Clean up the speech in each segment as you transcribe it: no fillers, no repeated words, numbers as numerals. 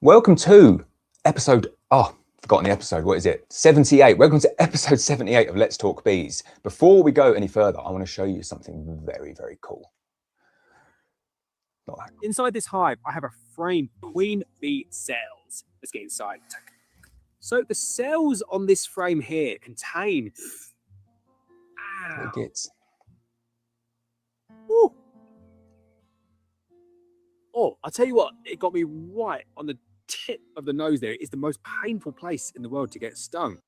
Welcome to episode, forgotten the episode, what is it? 78. Welcome to episode 78 of Let's Talk Bees. Before we go any further, I want to show you something very, very cool. Inside this hive, I have a frame queen bee cells. Let's get inside. So the cells on this frame here contain. It gets. Ooh. Oh, I'll tell you what, it got me right on the tip of the nose there. It's the most painful place in the world to get stung.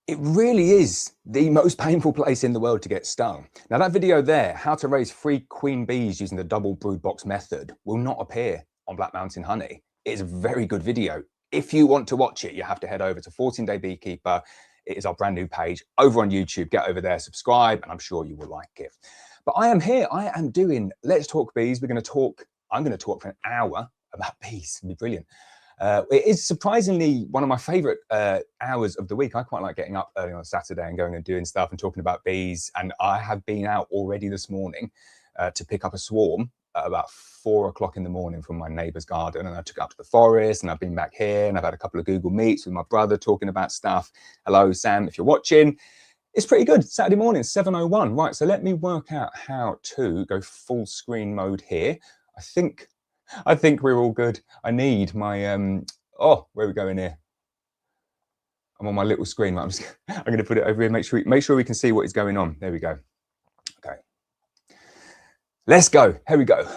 It really is the most painful place in the world to get stung. Now that video there, how to raise 3 queen bees using the double brood box method, will not appear on Black Mountain Honey. It is a very good video. If you want to watch it, you have to head over to 14-Day Beekeeper. It is our brand new page over on YouTube. Get over there, subscribe, and I'm sure you will like it. But I am here, I am doing Let's Talk Bees. I'm going to talk for an hour about bees. It'll be brilliant. It is surprisingly one of my favorite hours of the week. I quite like getting up early on a Saturday and going and doing stuff and talking about bees. And I have been out already this morning to pick up a swarm at about 4 o'clock in the morning from my neighbour's garden. And I took it up to the forest, and I've been back here, and I've had a couple of Google Meets with my brother talking about stuff. Hello, Sam, if you're watching. It's pretty good. Saturday morning, 7:01. Right, so let me work out how to go full screen mode here. I think we're all good. I need my, where are we going here? I'm on my little screen. I'm going to put it over here, make sure we can see what is going on. There we go. Okay. Let's go. Here we go.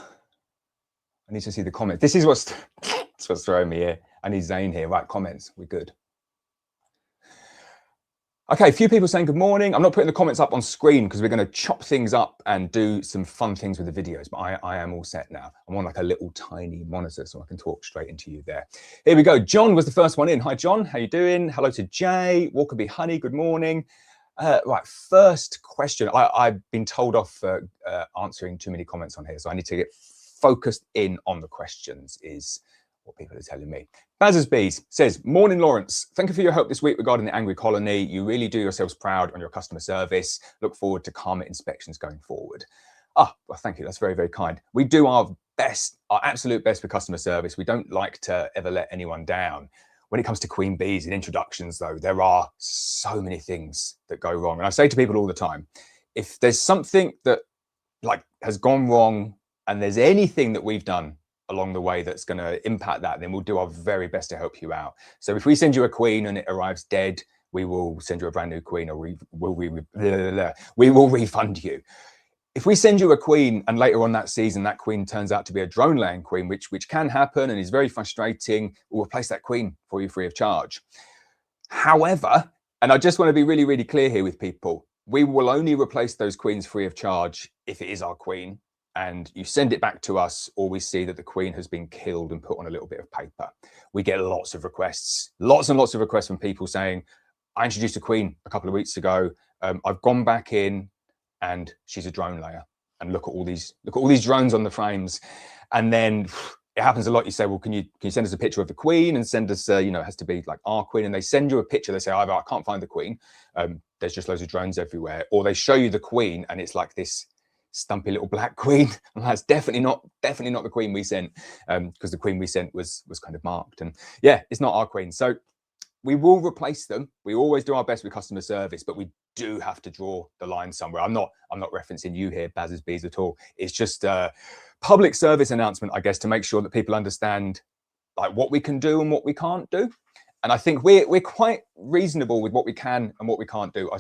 I need to see the comments. This is what's throwing me here. I need Zane here. Right, comments. We're good. Okay, a few people saying good morning. I'm not putting the comments up on screen because we're going to chop things up and do some fun things with the videos, but I am all set now. I'm on like a little tiny monitor so I can talk straight into you there. Here we go. John was the first one in. Hi, John. How you doing? Hello to Jay. Walker B. Honey, good morning. Right, first question. I've been told off for answering too many comments on here, so I need to get focused in on the questions is what people are telling me. Baz's Bees says, morning, Lawrence. Thank you for your help this week regarding the angry colony. You really do yourselves proud on your customer service. Look forward to calmer inspections going forward. Well, thank you. That's very, very kind. We do our best, our absolute best for customer service. We don't like to ever let anyone down. When it comes to queen bees and introductions, though, there are so many things that go wrong. And I say to people all the time, if there's something that has gone wrong and there's anything that we've done along the way that's going to impact that, then we'll do our very best to help you out. So if we send you a queen and it arrives dead, we will send you a brand new queen, or we will refund you. If we send you a queen and later on that season that queen turns out to be a drone laying queen, which can happen and is very frustrating, we'll replace that queen for you free of charge. However, and I just want to be really, really clear here with people, we will only replace those queens free of charge if it is our queen and you send it back to us, or we see that the queen has been killed and put on a little bit of paper. We get lots of requests, lots and lots of requests from people saying, I introduced a queen a couple of weeks ago. I've gone back in and she's a drone layer. And look at all these drones on the frames. And then it happens a lot. You say, well, can you send us a picture of the queen and send us, it has to be like our queen. And they send you a picture. They say, either I can't find the queen. There's just loads of drones everywhere. Or they show you the queen and it's like this stumpy little black queen. And that's definitely not the queen we sent, because the queen we sent was kind of marked. And yeah, it's not our queen. So we will replace them. We always do our best with customer service, but we do have to draw the line somewhere. I'm not referencing you here, Baz's Bees, at all. It's just a public service announcement, I guess, to make sure that people understand like what we can do and what we can't do. And I think we're quite reasonable with what we can and what we can't do.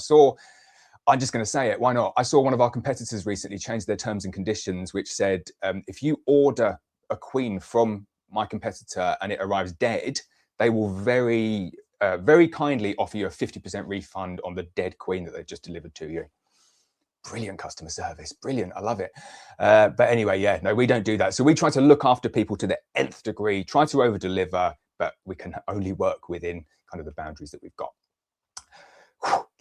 I'm just going to say it. Why not? I saw one of our competitors recently change their terms and conditions, which said, if you order a queen from my competitor and it arrives dead, they will very kindly offer you a 50% refund on the dead queen that they've just delivered to you. Brilliant customer service. Brilliant. I love it. But anyway, yeah, no, we don't do that. So we try to look after people to the nth degree, try to over deliver, but we can only work within kind of the boundaries that we've got.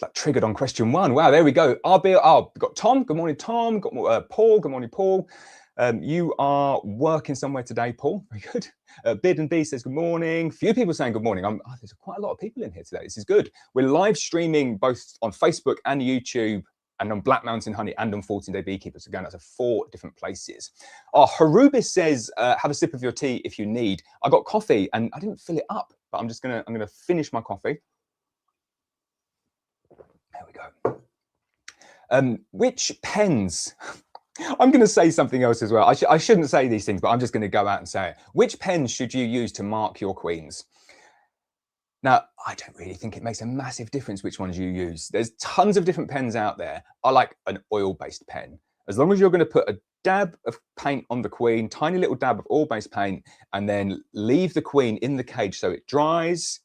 That triggered on question 1. Wow, there we go. We've got Tom. Good morning, Tom. Got Paul. Good morning, Paul. You are working somewhere today, Paul. Very good. Bid and B says good morning. Few people saying good morning. There's quite a lot of people in here today. This is good. We're live streaming both on Facebook and YouTube and on Black Mountain Honey and on 14-Day Beekeeper. So again, that's 4 different places. Oh, Harubis says, have a sip of your tea if you need. I got coffee and I didn't fill it up, but I'm gonna finish my coffee. There we go. Which pens? I'm going to say something else as well. I shouldn't say these things, but I'm just going to go out and say it. Which pens should you use to mark your queens? Now, I don't really think it makes a massive difference which ones you use. There's tons of different pens out there. I like an oil-based pen. As long as you're going to put a dab of paint on the queen, tiny little dab of oil-based paint, and then leave the queen in the cage so it dries,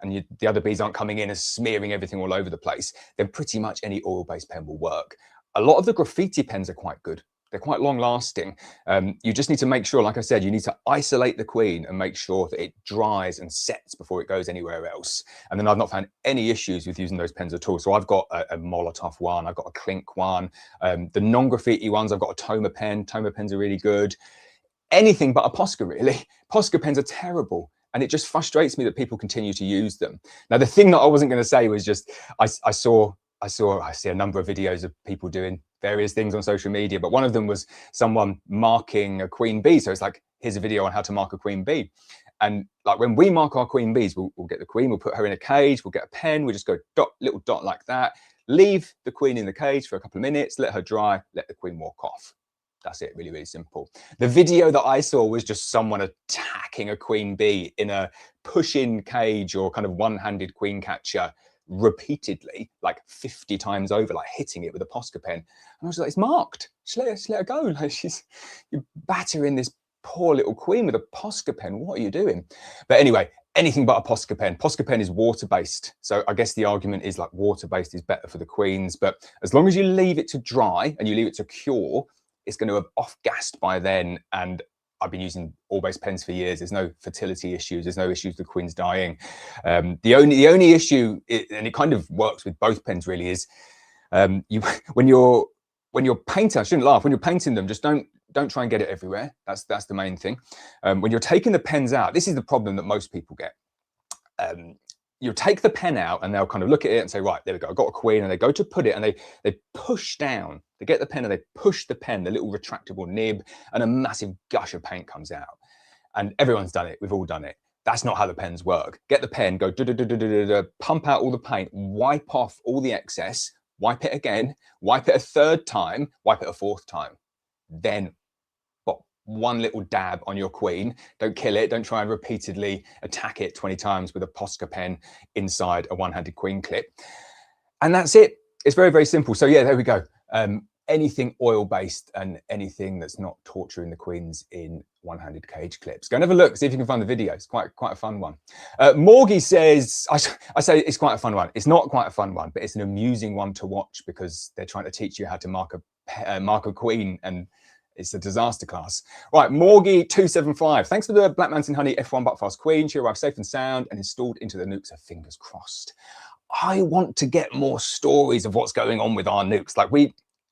and the other bees aren't coming in and smearing everything all over the place, then pretty much any oil-based pen will work. A lot of the graffiti pens are quite good. They're quite long lasting. You just need to make sure, like I said, you need to isolate the queen and make sure that it dries and sets before it goes anywhere else. And then I've not found any issues with using those pens at all. So I've got a Molotov one, I've got a Clink one. The non-graffiti ones, I've got a Toma pen. Toma pens are really good. Anything but a Posca, really. Posca pens are terrible. And it just frustrates me that people continue to use them. Now, the thing that I wasn't going to say was just, I see a number of videos of people doing various things on social media, but one of them was someone marking a queen bee. So it's like, here's a video on how to mark a queen bee. And like when we mark our queen bees, we'll get the queen, we'll put her in a cage, we'll get a pen, we'll just go dot, little dot like that, leave the queen in the cage for a couple of minutes, let her dry, let the queen walk off. That's it, really, really simple. The video that I saw was just someone attacking a queen bee in a push-in cage or kind of one-handed queen catcher repeatedly, like 50 times over, like hitting it with a Posca pen. And I was like, it's marked. Just let her go. Like you're battering this poor little queen with a Posca pen. What are you doing? But anyway, anything but a Posca pen. Posca pen is water-based. So I guess the argument is like water-based is better for the queens. But as long as you leave it to dry and you leave it to cure, it's going to have off-gassed by then. And I've been using oil-based pens for years. There's no fertility issues. There's no issues with queens dying. The only issue, and it kind of works with both pens really, is when you're painting, I shouldn't laugh, when you're painting them, just don't try and get it everywhere. That's the main thing. When you're taking the pens out, this is the problem that most people get. You'll take the pen out and they'll kind of look at it and say, right, there we go, I've got a queen, and they go to put it and they push down, they get the pen and they push the pen, the little retractable nib, and a massive gush of paint comes out. And everyone's done it, we've all done it. That's not how the pens work. Get the pen, go pump out all the paint, wipe off all the excess, wipe it again, wipe it a third time, wipe it a fourth time. Then one little dab on your queen. Don't kill it. Don't try and repeatedly attack it 20 times with a Posca pen inside a one-handed queen clip. And that's it. It's very, very simple. So yeah, there we go. Anything oil-based and anything that's not torturing the queens in one-handed cage clips. Go and have a look, see if you can find the video. It's quite a fun one. Morgie says, I say it's quite a fun one. It's not quite a fun one, but it's an amusing one to watch because they're trying to teach you how to mark a queen, and it's a disaster class. Right, Morgie275. Thanks for the Black Mountain Honey F1 Buckfast Queen. She arrived safe and sound and installed into the nukes. So fingers crossed. I want to get more stories of what's going on with our nukes. Like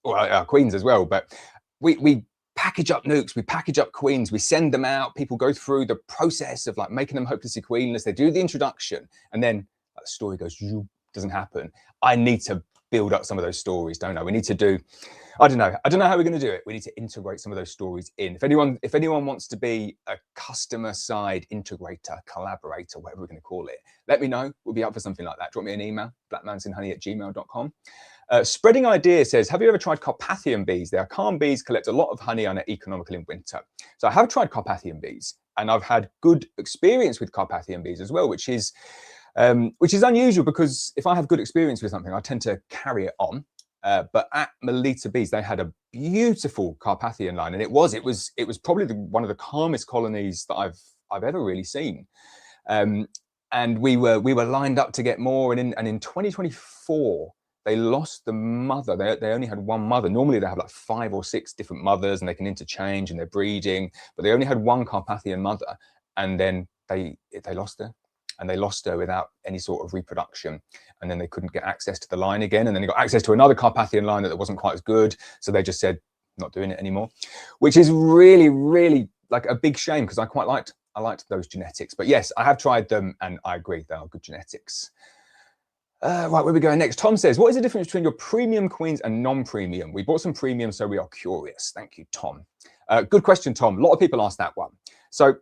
our queens as well, but we package up nukes, we package up queens, we send them out. People go through the process of like making them hopelessly queenless. They do the introduction, and then the story goes, doesn't happen. I need to build up some of those stories, don't I? We need to do, I don't know how we're going to do it. We need to integrate some of those stories in. If anyone wants to be a customer side integrator, collaborator, whatever we're going to call it, let me know. We'll be up for something like that. Drop me an email, blackmountainhoney@gmail.com. Spreading Idea says, have you ever tried Carpathian bees? They are calm bees, collect a lot of honey and are economical in winter. So I have tried Carpathian bees, and I've had good experience with Carpathian bees as well, which is unusual because if I have good experience with something, I tend to carry it on. But at Melita Bees, they had a beautiful Carpathian line, and it was probably one of the calmest colonies that I've ever really seen. And we were lined up to get more, and in 2024 they lost the mother. They only had one mother. Normally they have like 5 or 6 different mothers, and they can interchange and they're breeding, but they only had one Carpathian mother, and then they lost her. And they lost her without any sort of reproduction. And then they couldn't get access to the line again. And then they got access to another Carpathian line that wasn't quite as good. So they just said, not doing it anymore, which is really, really like a big shame, because I liked those genetics. But yes, I have tried them and I agree, they are good genetics. Right, where are we going next? Tom says, what is the difference between your premium queens and non-premium? We bought some premium, so we are curious. Thank you, Tom. Good question, Tom. A lot of people ask that one. So,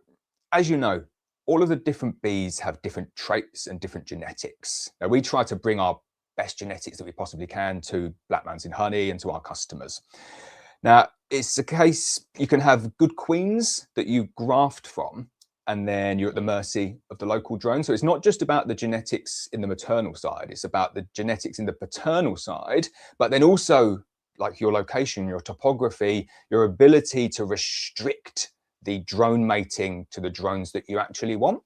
as you know, all of the different bees have different traits and different genetics. Now, we try to bring our best genetics that we possibly can to Black Mountain Honey and to our customers. Now, it's a case you can have good queens that you graft from, and then you're at the mercy of the local drone. So it's not just about the genetics in the maternal side, it's about the genetics in the paternal side, but then also like your location, your topography, your ability to restrict the drone mating to the drones that you actually want.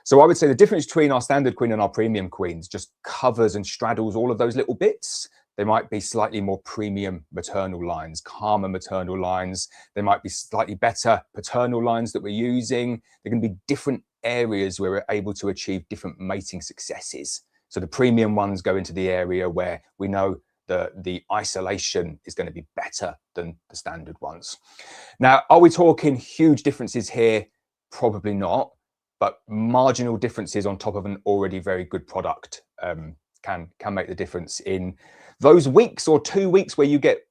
So I would say the difference between our standard queen and our premium queens just covers and straddles all of those little bits. There might be slightly more premium maternal lines, calmer maternal lines. There might be slightly better paternal lines that we're using. There can be different areas where we're able to achieve different mating successes. So the premium ones go into the area where we know the isolation is going to be better than the standard ones. Now, are we talking huge differences here? Probably not, but marginal differences on top of an already very good product can make the difference in those weeks or 2 weeks where you get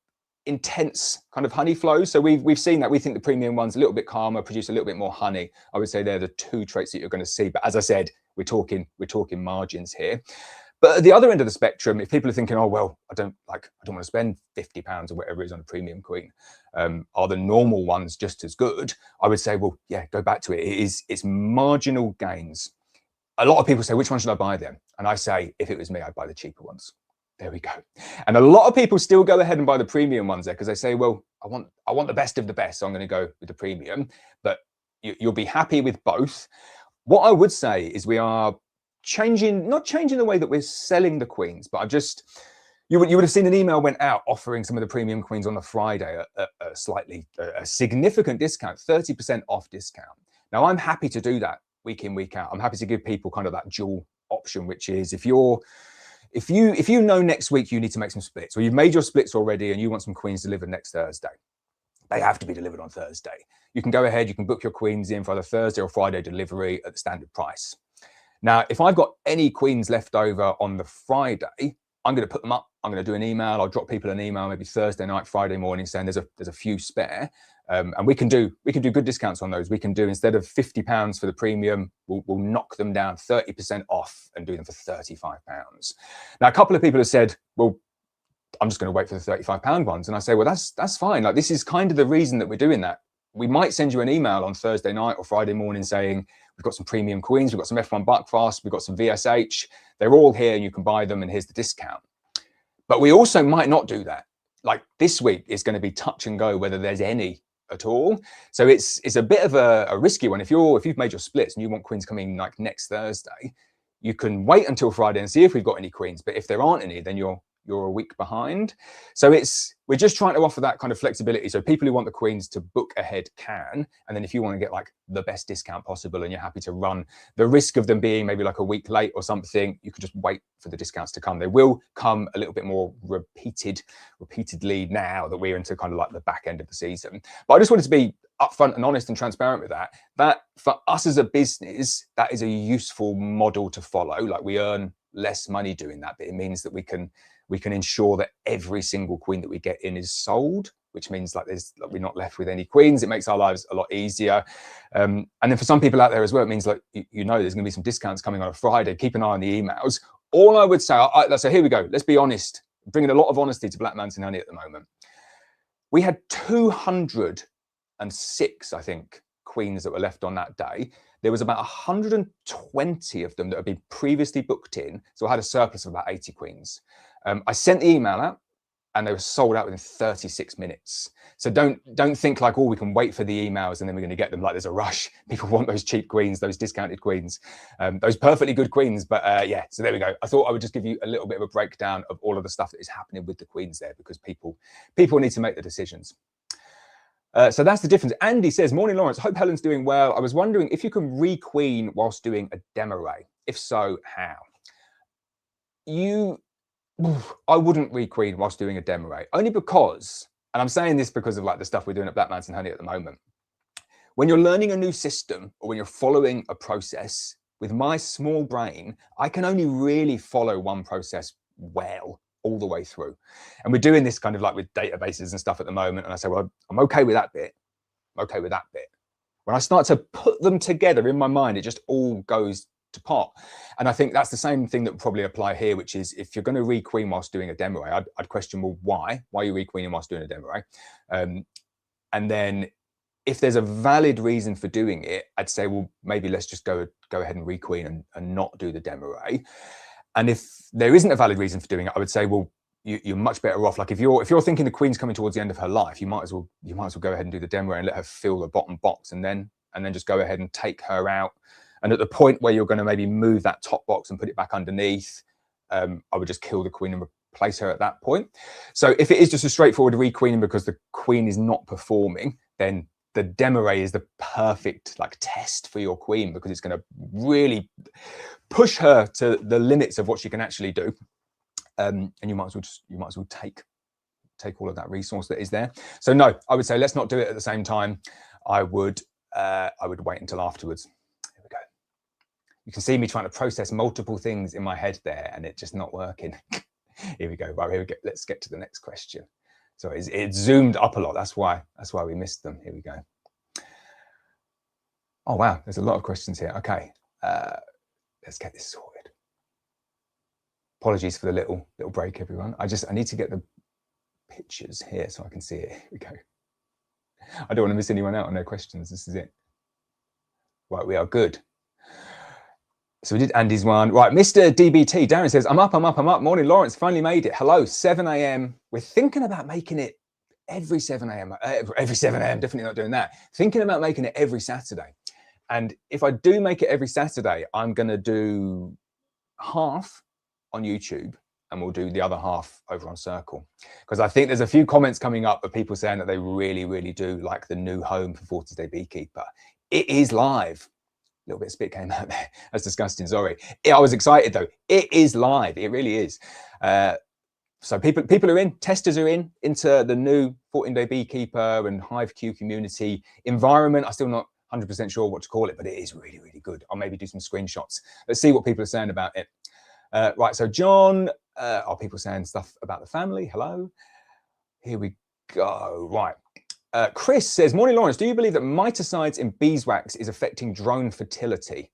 intense kind of honey flow. So we've seen that. We think the premium one's a little bit calmer, produce a little bit more honey. I would say they're the two traits that you're going to see. But as I said, we're talking margins here. But at the other end of the spectrum, if people are thinking, oh well, I don't want to spend £50 or whatever it is on a premium queen, are the normal ones just as good? I would say, well, yeah, go back to it. It's marginal gains. A lot of people say, which one should I buy then? And I say, if it was me, I'd buy the cheaper ones. There we go. And a lot of people still go ahead and buy the premium ones there because they say, well, I want the best of the best, so I'm going to go with the premium. But you'll be happy with both. What I would say is we are not changing the way that we're selling the queens, but you would have seen an email went out offering some of the premium queens on the Friday at a significant discount, 30% off discount. Now, I'm happy to do that week in, week out. I'm happy to give people kind of that dual option, which is if you know next week you need to make some splits, or you've made your splits already and you want some queens delivered next Thursday, they have to be delivered on Thursday. You can go ahead, you can book your queens in for either Thursday or Friday delivery at the standard price. Now, if I've got any queens left over on the Friday, I'm going to put them up. I'm going to do an email. I'll drop people an email maybe Thursday night, Friday morning, saying there's a few spare, and we can do good discounts on those. We can do, instead of £50 for the premium, we'll knock them down 30% off and do them for £35. Now, a couple of people have said, well, I'm just going to wait for the £35 ones, and I say, well, that's fine. Like, this is kind of the reason that we're doing that. We might send you an email on Thursday night or Friday morning saying, we've got some premium queens, we've got some F1 Buckfast, we've got some VSH. They're all here and you can buy them and here's the discount. But we also might not do that. Like, this week is going to be touch and go whether there's any at all. So it's a bit of a risky one. If you've made your splits and you want queens coming like next Thursday, you can wait until Friday and see if we've got any queens. But if there aren't any, then you're a week behind. So we're just trying to offer that kind of flexibility. So people who want the queens to book ahead can, and then if you want to get like the best discount possible and you're happy to run the risk of them being maybe like a week late or something, you can just wait for the discounts to come. They will come a little bit more repeatedly now that we're into kind of like the back end of the season. But I just wanted to be upfront and honest and transparent with that for us as a business, that is a useful model to follow. Like, we earn less money doing that, but it means that we can ensure that every single queen that we get in is sold, which means like we're not left with any queens. It makes our lives a lot easier. And then for some people out there as well, it means like, there's going to be some discounts coming on a Friday. Keep an eye on the emails. All I would say, so here we go. Let's be honest, bringing a lot of honesty to Black Mountain Honey at the moment. We had 206, I think, queens that were left on that day. There was about 120 of them that had been previously booked in. So I had a surplus of about 80 queens. I sent the email out and they were sold out within 36 minutes. So don't think like, oh, we can wait for the emails and then we're going to get them. Like, there's a rush. People want those cheap queens, those discounted queens, those perfectly good queens. But yeah, so there we go. I thought I would just give you a little bit of a breakdown of all of the stuff that is happening with the queens there, because people need to make the decisions. So that's the difference. Andy says, morning, Lawrence. Hope Helen's doing well. I was wondering if you can requeen whilst doing a demo ray. If so, how? I wouldn't requeen whilst doing a demo ray, only because, and I'm saying this because of like the stuff we're doing at Black Mountain Honey at the moment. When you're learning a new system or when you're following a process, with my small brain, I can only really follow one process well all the way through. And we're doing this kind of like with databases and stuff at the moment. And I say, well, I'm okay with that bit. I'm okay with that bit. When I start to put them together in my mind, it just all goes to pot. And I think that's the same thing that would probably apply here, which is if you're going to requeen whilst doing a demo, I'd question, well, why? Why are you requeening whilst doing a demo? And then if there's a valid reason for doing it, I'd say, well, maybe let's just go ahead and requeen and not do the demo array. And if there isn't a valid reason for doing it, I would say, well, you're much better off. Like if you're thinking the queen's coming towards the end of her life, you might as well go ahead and do the demo and let her fill the bottom box, and then just go ahead and take her out. And at the point where you're going to maybe move that top box and put it back underneath, I would just kill the queen and replace her at that point. So if it is just a straightforward requeening because the queen is not performing, then the demo array is the perfect like test for your queen, because it's going to really push her to the limits of what she can actually do. And you might as well take all of that resource that is there. So no, I would say let's not do it at the same time. I would wait until afterwards. Here we go. You can see me trying to process multiple things in my head there, and it just not working. Here we go. Right, here we go. Let's get to the next question. So it zoomed up a lot. That's why we missed them. Here we go. Oh wow, there's a lot of questions here. Okay, let's get this sorted. Apologies for the little break, everyone. I need to get the pictures here so I can see it. Here we go. I don't want to miss anyone out on their questions. This is it. Right, we are good. So we did Andy's one. Right, Mr. DBT, Darren says, I'm up. Morning, Lawrence, finally made it. Hello, 7 a.m. We're thinking about making it every 7 a.m. Every 7 a.m., definitely not doing that. Thinking about making it every Saturday. And if I do make it every Saturday, I'm going to do half on YouTube, and we'll do the other half over on Circle. Because I think there's a few comments coming up of people saying that they really, really do like the new home for 40 Day Beekeeper. It is live. A little bit of spit came out there. That's disgusting, sorry. I was excited though. It is live, it really is. So people are in, testers are into the new 14-Day Beekeeper and Hive Q community environment. I'm still not 100% sure what to call it, but it is really, really good. I'll maybe do some screenshots. Let's see what people are saying about it. Right, so John, are people saying stuff about the family? Hello. Here we go. Right. Chris says, morning, Lawrence. Do you believe that miticides in beeswax is affecting drone fertility?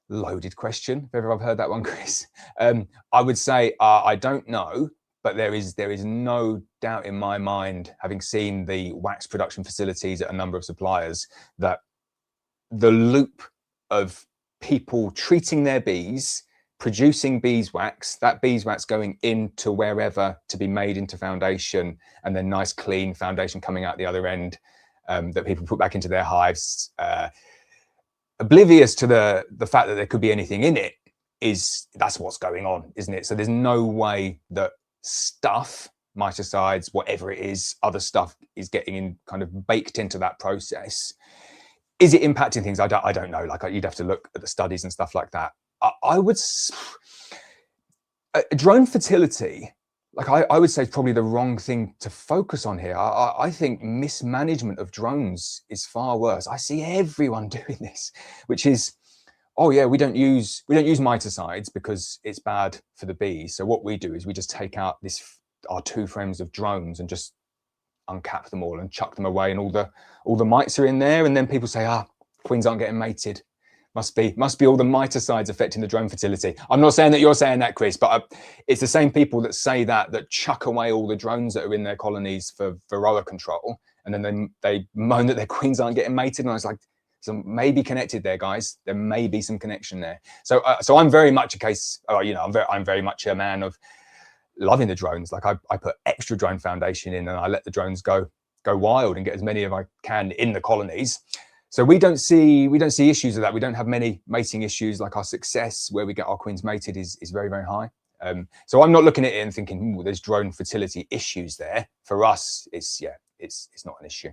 Loaded question. If ever I've heard that one, Chris. I would say I don't know, but there is no doubt in my mind, having seen the wax production facilities at a number of suppliers, that the loop of people treating their bees, producing beeswax, that beeswax going into wherever to be made into foundation, and then nice clean foundation coming out the other end that people put back into their hives, oblivious to the fact that there could be anything in it, that's what's going on, isn't it? So there's no way that stuff, miticides, whatever it is, other stuff is getting in kind of baked into that process. Is it impacting things? I don't know. Like you'd have to look at the studies and stuff like that. I would drone fertility, like I would say, is probably the wrong thing to focus on here. I think mismanagement of drones is far worse. I see everyone doing this, which is, oh yeah, we don't use miticides because it's bad for the bees. So what we do is we just take out our 2 frames of drones and just uncap them all and chuck them away, and all the mites are in there. And then people say, queens aren't getting mated. Must be all the miticides affecting the drone fertility. I'm not saying that you're saying that, Chris, but it's the same people that say that chuck away all the drones that are in their colonies for Varroa control, and then they moan that their queens aren't getting mated. And I was like, so maybe connected there, guys. There may be some connection there. So I'm very much a case. I'm very much a man of loving the drones. Like I put extra drone foundation in, and I let the drones go wild and get as many as I can in the colonies. So we don't see issues with that. We don't have many mating issues. Like our success where we get our queens mated is very, very high. So I'm not looking at it and thinking, there's drone fertility issues there. For us, it's not an issue.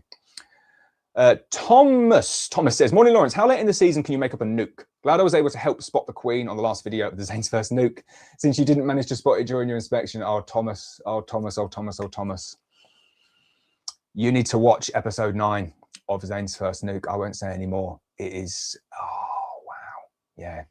Thomas says, morning, Lawrence. How late in the season can you make up a nuke? Glad I was able to help spot the queen on the last video of the Zane's first nuke, since you didn't manage to spot it during your inspection. Oh, Thomas. You need to watch episode 9 of Zane's first nuke. I won't say any more. It is, oh, wow. Yeah,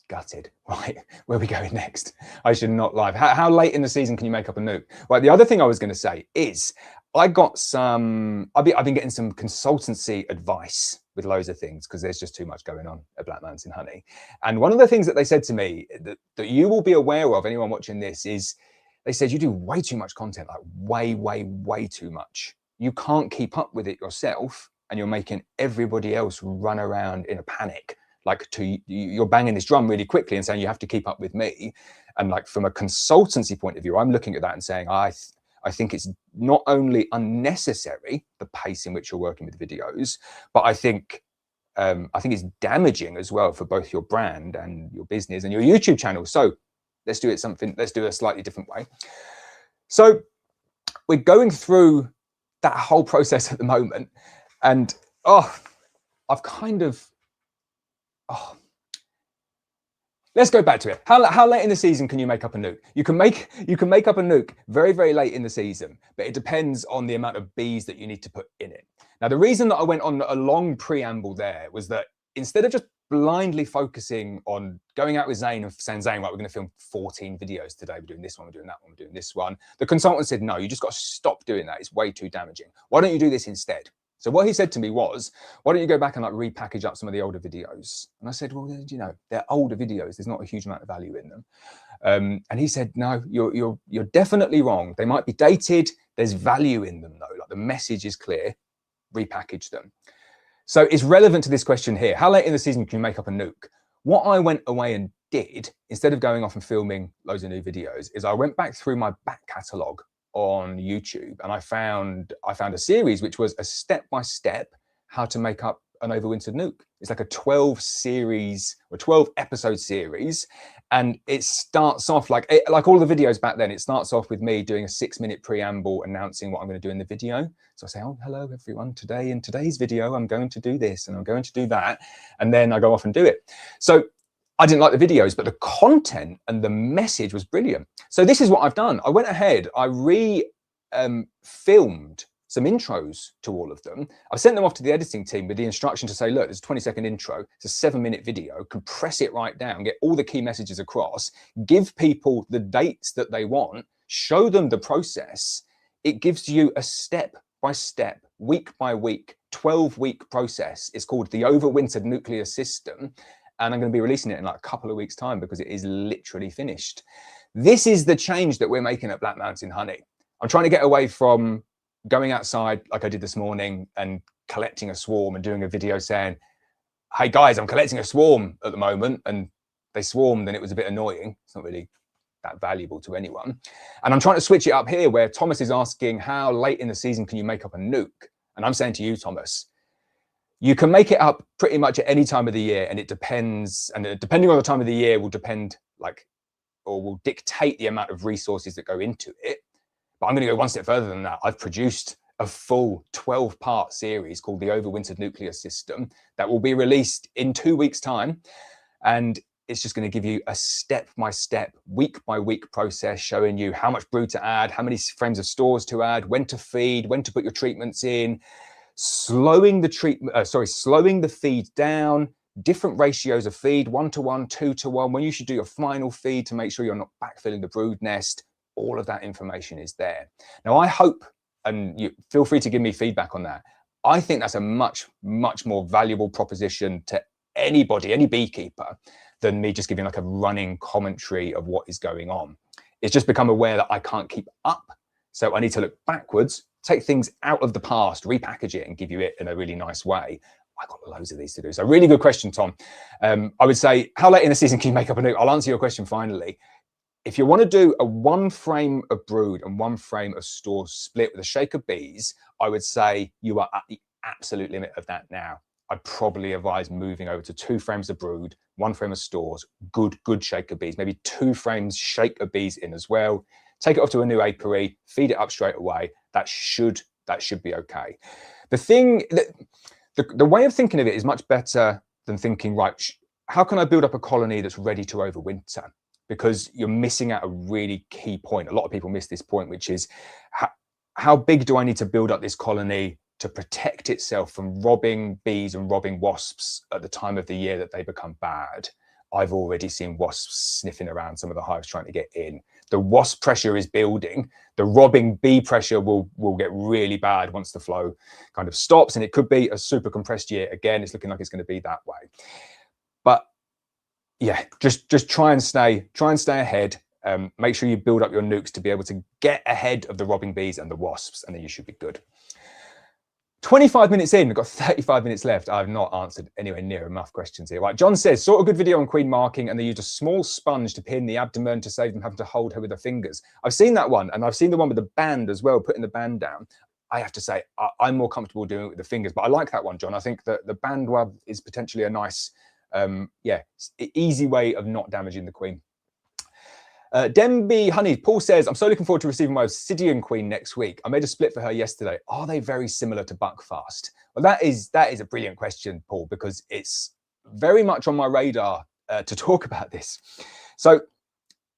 Gutted. Right, where are we going next? I should not lie. How late in the season can you make up a nuke? Right, the other thing I was going to say is I've been getting some consultancy advice with loads of things because there's just too much going on at Black Mountain Honey. And one of the things that they said to me that you will be aware of, anyone watching this, is they said you do way too much content, like way too much. You can't keep up with it yourself, and you're making everybody else run around in a panic. Like you're banging this drum really quickly and saying you have to keep up with me. And like from a consultancy point of view, I'm looking at that and saying, I think it's not only unnecessary, the pace in which you're working with videos, but I think it's damaging as well for both your brand and your business and your YouTube channel. So let's do a slightly different way. So we're going through that whole process at the moment. And let's go back to it. How late in the season can you make up a nuke? You can make up a nuke very late in the season, but it depends on the amount of bees that you need to put in it. Now, the reason that I went on a long preamble there was that instead of just blindly focusing on going out with Zane and saying, Zane, right, we're going to film 14 videos today. We're doing this one, we're doing that one, we're doing this one. The consultant said, no, you just got to stop doing that. It's way too damaging. Why don't you do this instead? So what he said to me was, why don't you go back and like repackage up some of the older videos? And I said, well, you know, they're older videos. There's not a huge amount of value in them. And he said, no, you're definitely wrong. They might be dated. There's value in them though. Like the message is clear. Repackage them. So it's relevant to this question here. How late in the season can you make up a nuke? What I went away and did, instead of going off and filming loads of new videos, is I went back through my back catalogue on YouTube and I found a series which was a step-by-step how to make up an overwintered nuke. It's like a 12 episode series, and it starts off like all the videos back then. It starts off with me doing a 6-minute preamble announcing what I'm going to do in the video. So I say, oh, hello everyone, today in today's video I'm going to do this and I'm going to do that, and then I go off and do it. So I didn't like the videos, but the content and the message was brilliant. So this is what I've done. I went ahead, I filmed some intros to all of them. I've sent them off to the editing team with the instruction to say, look, there's a 20-second intro. It's a 7-minute video. Compress it right down, get all the key messages across, give people the dates that they want, show them the process. It gives you a step-by-step, week-by-week, 12-week process. It's called the Overwintered Nucleus system. And I'm going to be releasing it in like a couple of weeks' time because it is literally finished. This is the change that we're making at Black Mountain Honey. I'm trying to get away from going outside like I did this morning and collecting a swarm and doing a video saying, hey guys, I'm collecting a swarm at the moment, and they swarmed and it was a bit annoying. It's not really that valuable to anyone. And I'm trying to switch it up here where Thomas is asking, how late in the season can you make up a nuke? And I'm saying to you, Thomas, you can make it up pretty much at any time of the year, and it depends, and depending on the time of the year will dictate the amount of resources that go into it. But I'm going to go one step further than that. I've produced a full 12-part series called the Overwintered Nucleus system that will be released in 2 weeks' time. And it's just going to give you a step-by-step, week-by-week process showing you how much brood to add, how many frames of stores to add, when to feed, when to put your treatments in, slowing the feed down, different ratios of feed, 1-to-1, 2-to-1, when you should do your final feed to make sure you're not backfilling the brood nest. All of that information is there. Now, I hope, and you feel free to give me feedback on that, I think that's a much more valuable proposition to anybody, any beekeeper, than me just giving like a running commentary of what is going on. It's just become aware that I can't keep up. So I need to look backwards, take things out of the past, repackage it and give you it in a really nice way. I got loads of these to do. So really good question, Tom. I would say, how late in the season can you make up a nuke? I'll answer your question finally. If you want to do a 1 frame of brood and 1 frame of stores split with a shake of bees, I would say you are at the absolute limit of that now. I'd probably advise moving over to 2 frames of brood, 1 frame of stores, good shake of bees, maybe 2 frames shake of bees in as well. Take it off to a new apiary, feed it up straight away. That should be okay. The way of thinking of it is much better than thinking, right, how can I build up a colony that's ready to overwinter? Because you're missing out a really key point. A lot of people miss this point, which is how big do I need to build up this colony to protect itself from robbing bees and robbing wasps at the time of the year that they become bad? I've already seen wasps sniffing around some of the hives trying to get in. The wasp pressure is building. The robbing bee pressure will get really bad once the flow kind of stops, and it could be a super compressed year again. It's looking like it's going to be that way. But yeah, just try and stay ahead. Make sure you build up your nukes to be able to get ahead of the robbing bees and the wasps, and then you should be good. 25 minutes in, we've got 35 minutes left. I've not answered anywhere near enough questions here. Right, John says, saw a good video on queen marking and they used a small sponge to pin the abdomen to save them having to hold her with their fingers. I've seen that one, and I've seen the one with the band as well, putting the band down. I have to say, I'm more comfortable doing it with the fingers, but I like that one, John. I think that the band web is potentially a nice, easy way of not damaging the queen. Demby Honey, Paul says, I'm so looking forward to receiving my obsidian queen next week. I made a split for her yesterday. Are they very similar to buckfast? Well, that is a brilliant question, Paul, because it's very much on my radar to talk about this. So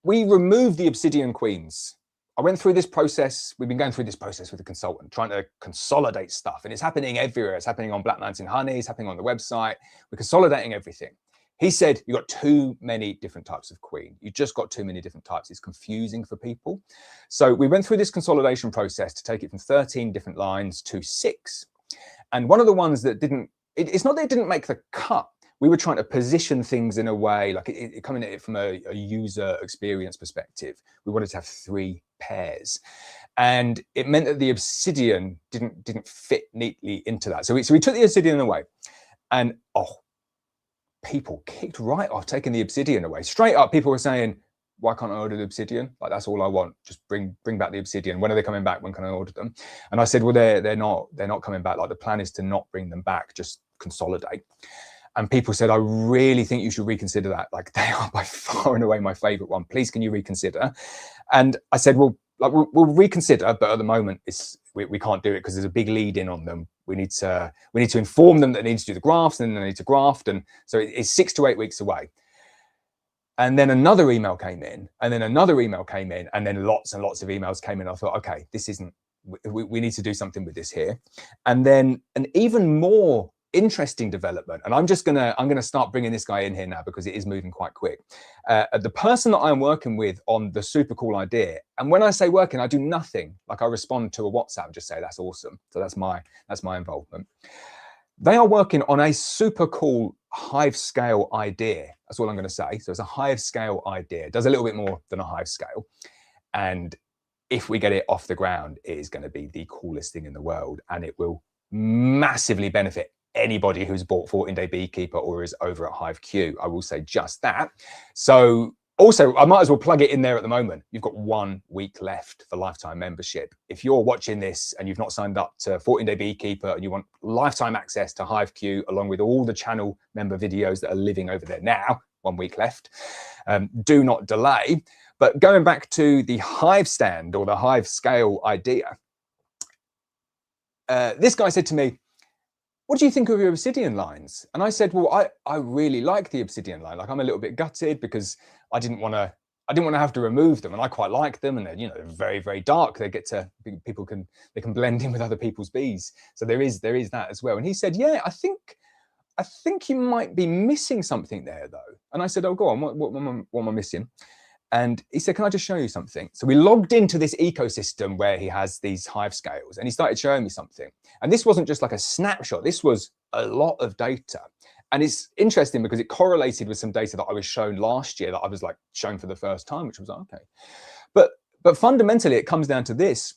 we removed the obsidian queens. I went through this process. We've been going through this process with a consultant, trying to consolidate stuff, and it's happening everywhere. It's happening on Black Mountain Honey. It's happening on the website. We're consolidating everything. He said, you've got too many different types of queen. You've just got too many different types. It's confusing for people. So we went through this consolidation process to take it from 13 different lines to 6. And one of the ones that didn't, it's not that it didn't make the cut. We were trying to position things in a way, like coming at it from a user experience perspective. We wanted to have 3 pairs. And it meant that the obsidian didn't fit neatly into that. So we took the obsidian away. And, people kicked right off taking the obsidian away. Straight up, people were saying, why can't I order the obsidian? Like, that's all I want. Just bring back the obsidian. When are they coming back? When can I order them? And I said, well, they're not coming back. Like, the plan is to not bring them back, just consolidate. And people said, I really think you should reconsider that. Like, they are by far and away my favorite one. Please, can you reconsider? And I said, well, we'll reconsider, but at the moment we can't do it because there's a big lead in on them. We need to inform them that they need to do the grafts, and then they need to graft, and so it's 6 to 8 weeks away. And then another email came in, and then another email came in, and then lots and lots of emails came in. I thought, okay, this isn't. We need to do something with this here. And then an even more interesting development, and I'm gonna start bringing this guy in here now because it is moving quite quick. The person that I'm working with on the super cool idea, and when I say working, I do nothing. Like, I respond to a WhatsApp and just say that's awesome. So that's my involvement. They are working on a super cool hive scale idea. That's all I'm going to say. So it's a hive scale idea. It does a little bit more than a hive scale, and if we get it off the ground, it is going to be the coolest thing in the world, and it will massively benefit anybody who's bought 14-Day Beekeeper or is over at HiveQ. I will say just that. So also, I might as well plug it in there at the moment. You've got 1 week left for lifetime membership. If you're watching this and you've not signed up to 14-Day Beekeeper and you want lifetime access to HiveQ along with all the channel member videos that are living over there now, 1 week left, do not delay. But going back to the hive stand or the hive scale idea, this guy said to me, what do you think of your obsidian lines? And I said, well, I really like the obsidian line. Like, I'm a little bit gutted because I didn't want to have to remove them, and I quite like them, and they're very, very dark. They they can blend in with other people's bees. So there is that as well. And he said, yeah, I think you might be missing something there though. And I said, oh, go on, what am I missing? And he said, can I just show you something? So we logged into this ecosystem where he has these hive scales, and he started showing me something. And this wasn't just like a snapshot. This was a lot of data. And it's interesting because it correlated with some data that I was shown last year that I was like shown for the first time, which was like, okay. But fundamentally, it comes down to this.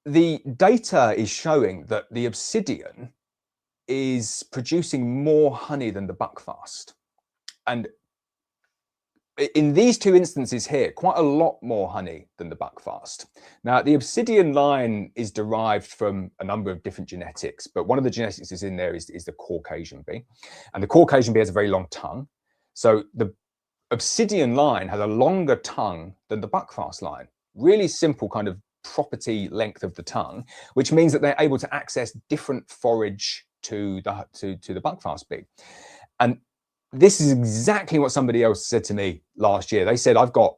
The data is showing that the obsidian is producing more honey than the buckfast. And in these 2 instances here, quite a lot more honey than the buckfast. Now, the obsidian line is derived from a number of different genetics, but one of the genetics is in there is the Caucasian bee. And the Caucasian bee has a very long tongue. So the obsidian line has a longer tongue than the buckfast line. Really simple kind of property length of the tongue, which means that they're able to access different forage to the buckfast bee. And this is exactly what somebody else said to me last year. They said, I've got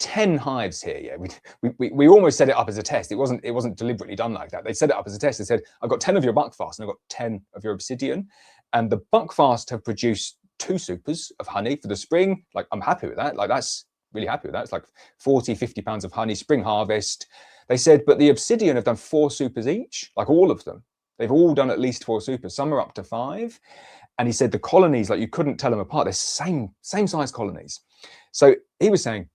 10 hives here. Yeah, we almost set it up as a test. It wasn't deliberately done like that. They set it up as a test. They said, I've got 10 of your buckfast and I've got 10 of your obsidian. And the buckfast have produced 2 supers of honey for the spring. Like, I'm happy with that. Like, that's really happy with that. It's like 40, 50 pounds of honey, spring harvest. They said, but the Obsidian have done 4 supers each, like all of them. They've all done at least 4 supers. Some are up to 5. And he said the colonies, like, you couldn't tell them apart. They're same size colonies. So he was saying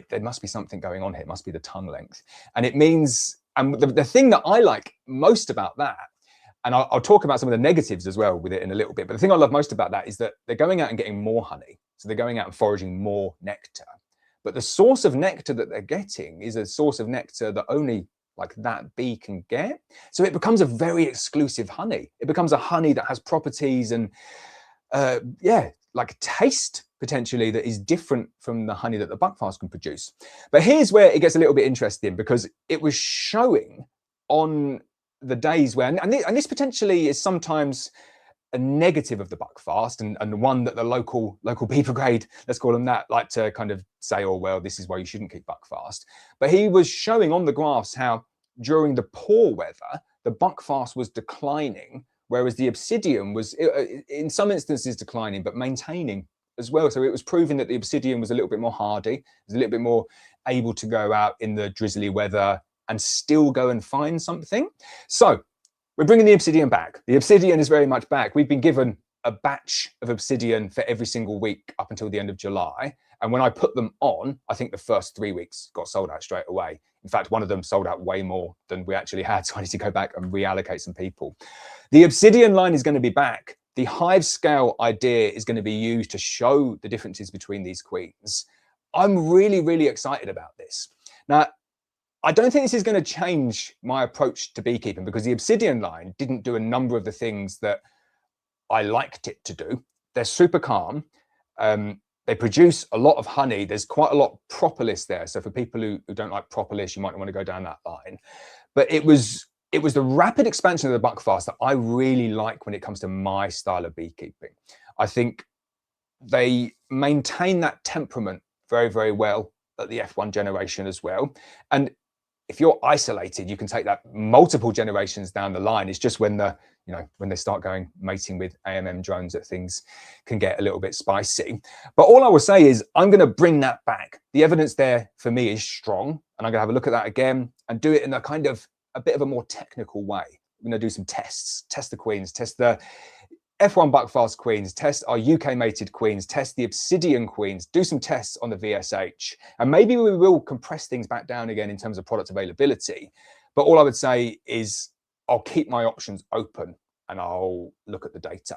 there must be something going on here. It must be the tongue length. And it means, and the thing that I like most about that, and I'll talk about some of the negatives as well with it in a little bit, but the thing I love most about that is that they're going out and getting more honey. So they're going out and foraging more nectar. But the source of nectar that they're getting is a source of nectar that only like that bee can get. So it becomes a very exclusive honey. It becomes a honey that has properties and like taste potentially that is different from the honey that the buckfast can produce. But here's where it gets a little bit interesting, because it was showing on the days where, and this potentially is sometimes a negative of the buckfast, and one that the local bee brigade, let's call them that, like to kind of say, oh, well, this is why you shouldn't keep buckfast. But he was showing on the graphs how during the poor weather, the buckfast was declining, whereas the Obsidian was in some instances declining, but maintaining as well. So it was proving that the Obsidian was a little bit more hardy, was a little bit more able to go out in the drizzly weather and still go and find something. So we're bringing the Obsidian back. The Obsidian is very much back. We've been given a batch of Obsidian for every single week up until the end of July. And when I put them on, I think the first 3 weeks got sold out straight away. In fact, one of them sold out way more than we actually had. So I need to go back and reallocate some people. The Obsidian line is going to be back. The hive scale idea is going to be used to show the differences between these queens. I'm really, really excited about this. Now, I don't think this is going to change my approach to beekeeping, because the Obsidian line didn't do a number of the things that I liked it to do. They're super calm. They produce a lot of honey. There's quite a lot of propolis there. So for people who don't like propolis, you might want to go down that line. But it was the rapid expansion of the buckfast that I really like when it comes to my style of beekeeping. I think they maintain that temperament very, very well at the F1 generation as well. And if you're isolated, you can take that multiple generations down the line. It's just when when they start going mating with AMM drones that things can get a little bit spicy. But all I will say is I'm going to bring that back. The evidence there for me is strong, and I'm going to have a look at that again and do it in a bit of a more technical way. I'm going to do some tests, test the queens, test the F1 buckfast queens, test our UK mated queens, test the Obsidian queens, do some tests on the VSH, and maybe we will compress things back down again in terms of product availability. But all I would say is I'll keep my options open and I'll look at the data,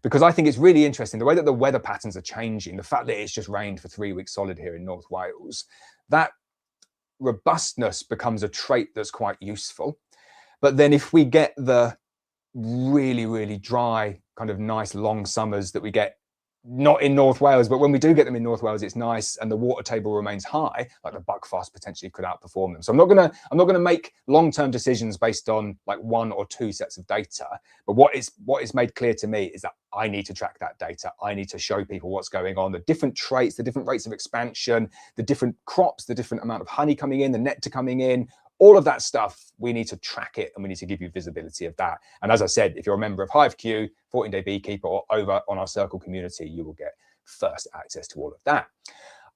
because I think it's really interesting the way that the weather patterns are changing. The fact that it's just rained for 3 weeks solid here in North Wales, that robustness becomes a trait that's quite useful. But then if we get the really, really dry, kind of nice long summers that we get not in North Wales, but when we do get them in North Wales, it's nice and the water table remains high, like the buckfast potentially could outperform them. So I'm not gonna make long-term decisions based on like 1 or 2 sets of data. But what is made clear to me is that I need to track that data. I need to show people what's going on, the different traits, the different rates of expansion, the different crops, the different amount of honey coming in, the nectar coming in. All of that stuff, we need to track it and we need to give you visibility of that. And as I said, if you're a member of HiveQ, 14-Day Beekeeper, or over on our Circle community, you will get first access to all of that.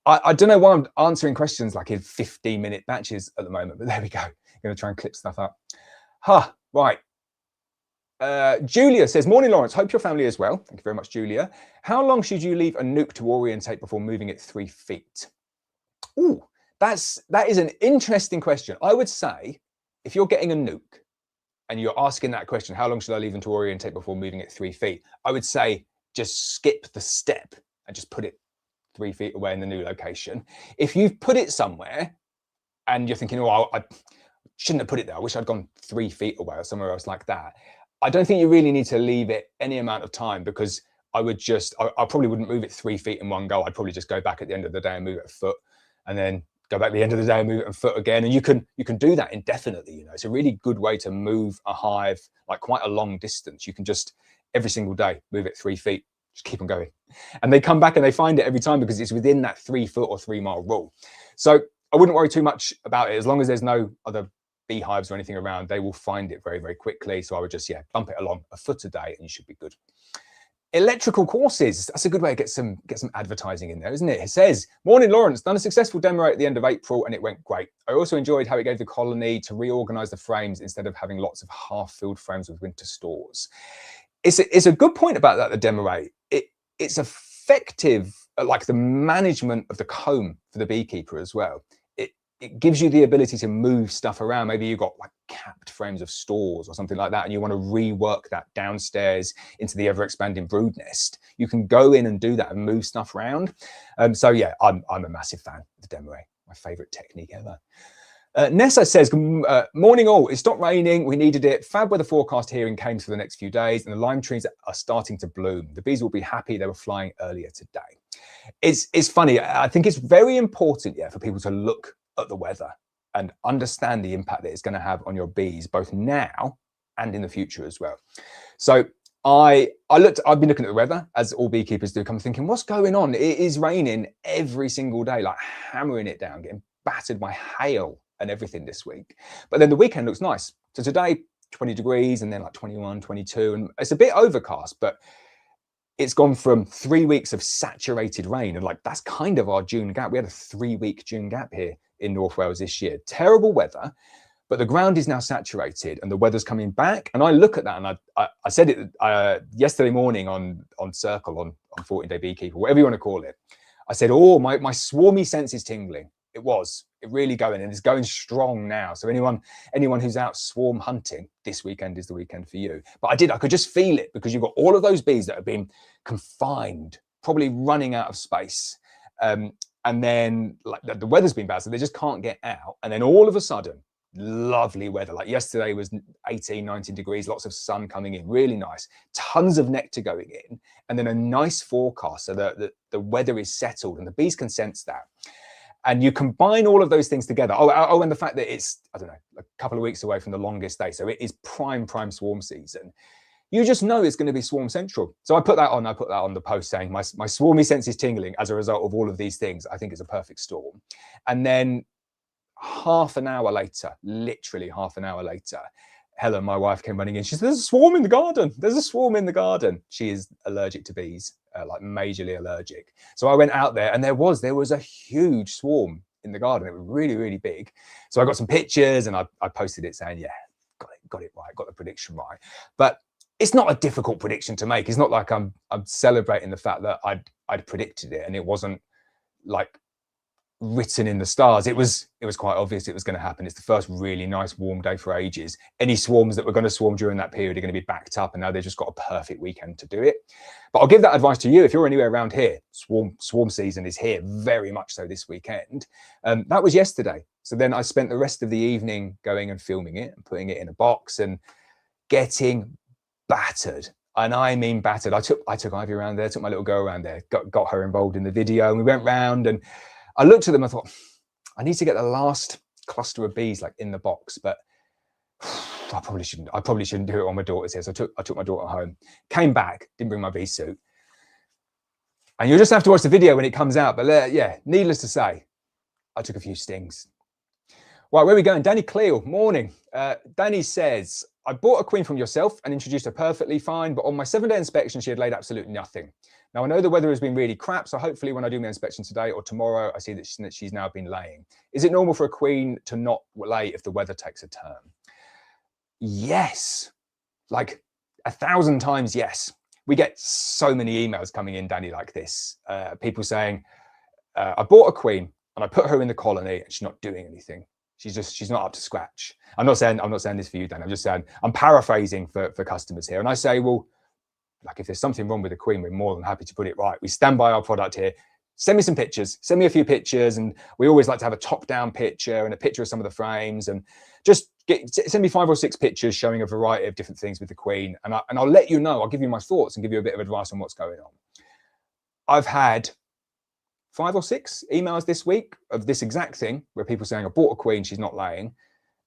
I don't know why I'm answering questions like in 15-minute batches at the moment, but there we go. I'm going to try and clip stuff up. Right. Julia says, morning, Lawrence. Hope your family is well. Thank you very much, Julia. How long should you leave a nuke to orientate before moving it 3 feet? Ooh. That is an interesting question. I would say if you're getting a nuke and you're asking that question, how long should I leave them to orientate before moving it 3 feet? I would say just skip the step and just put it 3 feet away in the new location. If you've put it somewhere and you're thinking, oh, I shouldn't have put it there. I wish I'd gone 3 feet away or somewhere else like that. I don't think you really need to leave it any amount of time, because I probably wouldn't move it 3 feet in one go. I'd probably just go back at the end of the day and move it a foot, and then go back at the end of the day and move it a foot again. And you can do that indefinitely. It's a really good way to move a hive like quite a long distance. You can just every single day move it 3 feet, just keep on going. And they come back and they find it every time because it's within that 3 foot or 3 mile rule. So I wouldn't worry too much about it. As long as there's no other beehives or anything around, they will find it very, very quickly. So I would just, bump it along a foot a day and you should be good. Electrical courses, that's a good way to get some advertising in there, isn't it? It says, morning Lawrence, done a successful demo at the end of April and it went great. I also enjoyed how it gave the colony to reorganize the frames instead of having lots of half-filled frames with winter stores. It's a good point about that, the demo rate. It's effective at like the management of the comb for the beekeeper as well. It gives you the ability to move stuff around. Maybe you've got like capped frames of stores or something like that, and you want to rework that downstairs into the ever-expanding brood nest. You can go in and do that and move stuff around. So yeah, I'm a massive fan of the demo rate. My favorite technique ever. Nessa says, morning all, it stopped raining, we needed it. Fab weather forecast here in Cairns for the next few days, and the lime trees are starting to bloom. The bees will be happy they were flying earlier today. It's funny, I think it's very important, yeah, for people to look at the weather and understand the impact that it's going to have on your bees, both now and in the future as well. So I've been looking at the weather, as all beekeepers do, come thinking, what's going on? It is raining every single day, like hammering it down, getting battered by hail and everything this week. But then the weekend looks nice. So today, 20 degrees and then like 21, 22, and it's a bit overcast, but it's gone from 3 weeks of saturated rain, and like that's kind of our June gap. We had a 3-week June gap here in North Wales this year. Terrible weather, but the ground is now saturated and the weather's coming back. And I look at that, and I said it yesterday morning on Circle, on 14-Day Beekeeper, whatever you want to call it. I said, oh, my swarmy sense is tingling. It really going, and it's going strong now. So anyone who's out swarm hunting, this weekend is the weekend for you. But I could just feel it, because you've got all of those bees that have been confined, probably running out of space. And then like the weather's been bad, so they just can't get out. And then all of a sudden, lovely weather. Like yesterday was 18, 19 degrees, lots of sun coming in, really nice. Tons of nectar going in, and then a nice forecast so that the weather is settled and the bees can sense that. And you combine all of those things together. Oh, and the fact that it's, I don't know, a couple of weeks away from the longest day. So it is prime swarm season. You just know it's going to be swarm central. So I put that on the post saying my swarmy sense is tingling as a result of all of these things. I think it's a perfect storm. And then half an hour later, literally half an hour later, Helen, my wife, came running in. She said, there's a swarm in the garden. There's a swarm in the garden. She is allergic to bees, like majorly allergic. So I went out there, and there was a huge swarm in the garden. It was really, really big. So I got some pictures, and I posted it saying, yeah, got it right, got the prediction right. But it's not a difficult prediction to make. It's not like I'm celebrating the fact that I'd predicted it and it wasn't like written in the stars. It was quite obvious it was going to happen. It's the first really nice warm day for ages. Any swarms that were going to swarm during that period are going to be backed up, and now they've just got a perfect weekend to do it. But I'll give that advice to you if you're anywhere around here. Swarm season is here, very much so this weekend. That was yesterday. So then I spent the rest of the evening going and filming it and putting it in a box and getting battered. And I mean battered. I took Ivy around there, took my little girl around there, got her involved in the video, and we went round, and I looked at them, I thought, I need to get the last cluster of bees like in the box, but I probably shouldn't do it on my daughter's here. So I took my daughter home, came back, didn't bring my bee suit. And you'll just have to watch the video when it comes out. But yeah, needless to say, I took a few stings. Right, where are we going? Danny Cleo, morning. Danny says, I bought a queen from yourself and introduced her perfectly fine, but on my 7-day inspection, she had laid absolutely nothing. Now, I know the weather has been really crap, so hopefully when I do my inspection today or tomorrow, I see that she's now been laying. Is it normal for a queen to not lay if the weather takes a turn? Yes, like 1,000 times yes. We get so many emails coming in, Danny, like this. People saying, I bought a queen and I put her in the colony and she's not doing anything. She's not up to scratch. I'm not saying this for you, Dan. I'm just saying, I'm paraphrasing for customers here. And I say, well, like if there's something wrong with the queen, we're more than happy to put it right. We stand by our product here. Send me some pictures, send me a few pictures. And we always like to have a top-down picture and a picture of some of the frames, and just send me 5 or 6 pictures showing a variety of different things with the queen. And I'll let you know, I'll give you my thoughts and give you a bit of advice on what's going on. I've had 5 or 6 emails this week of this exact thing, where people saying, I bought a queen, she's not laying.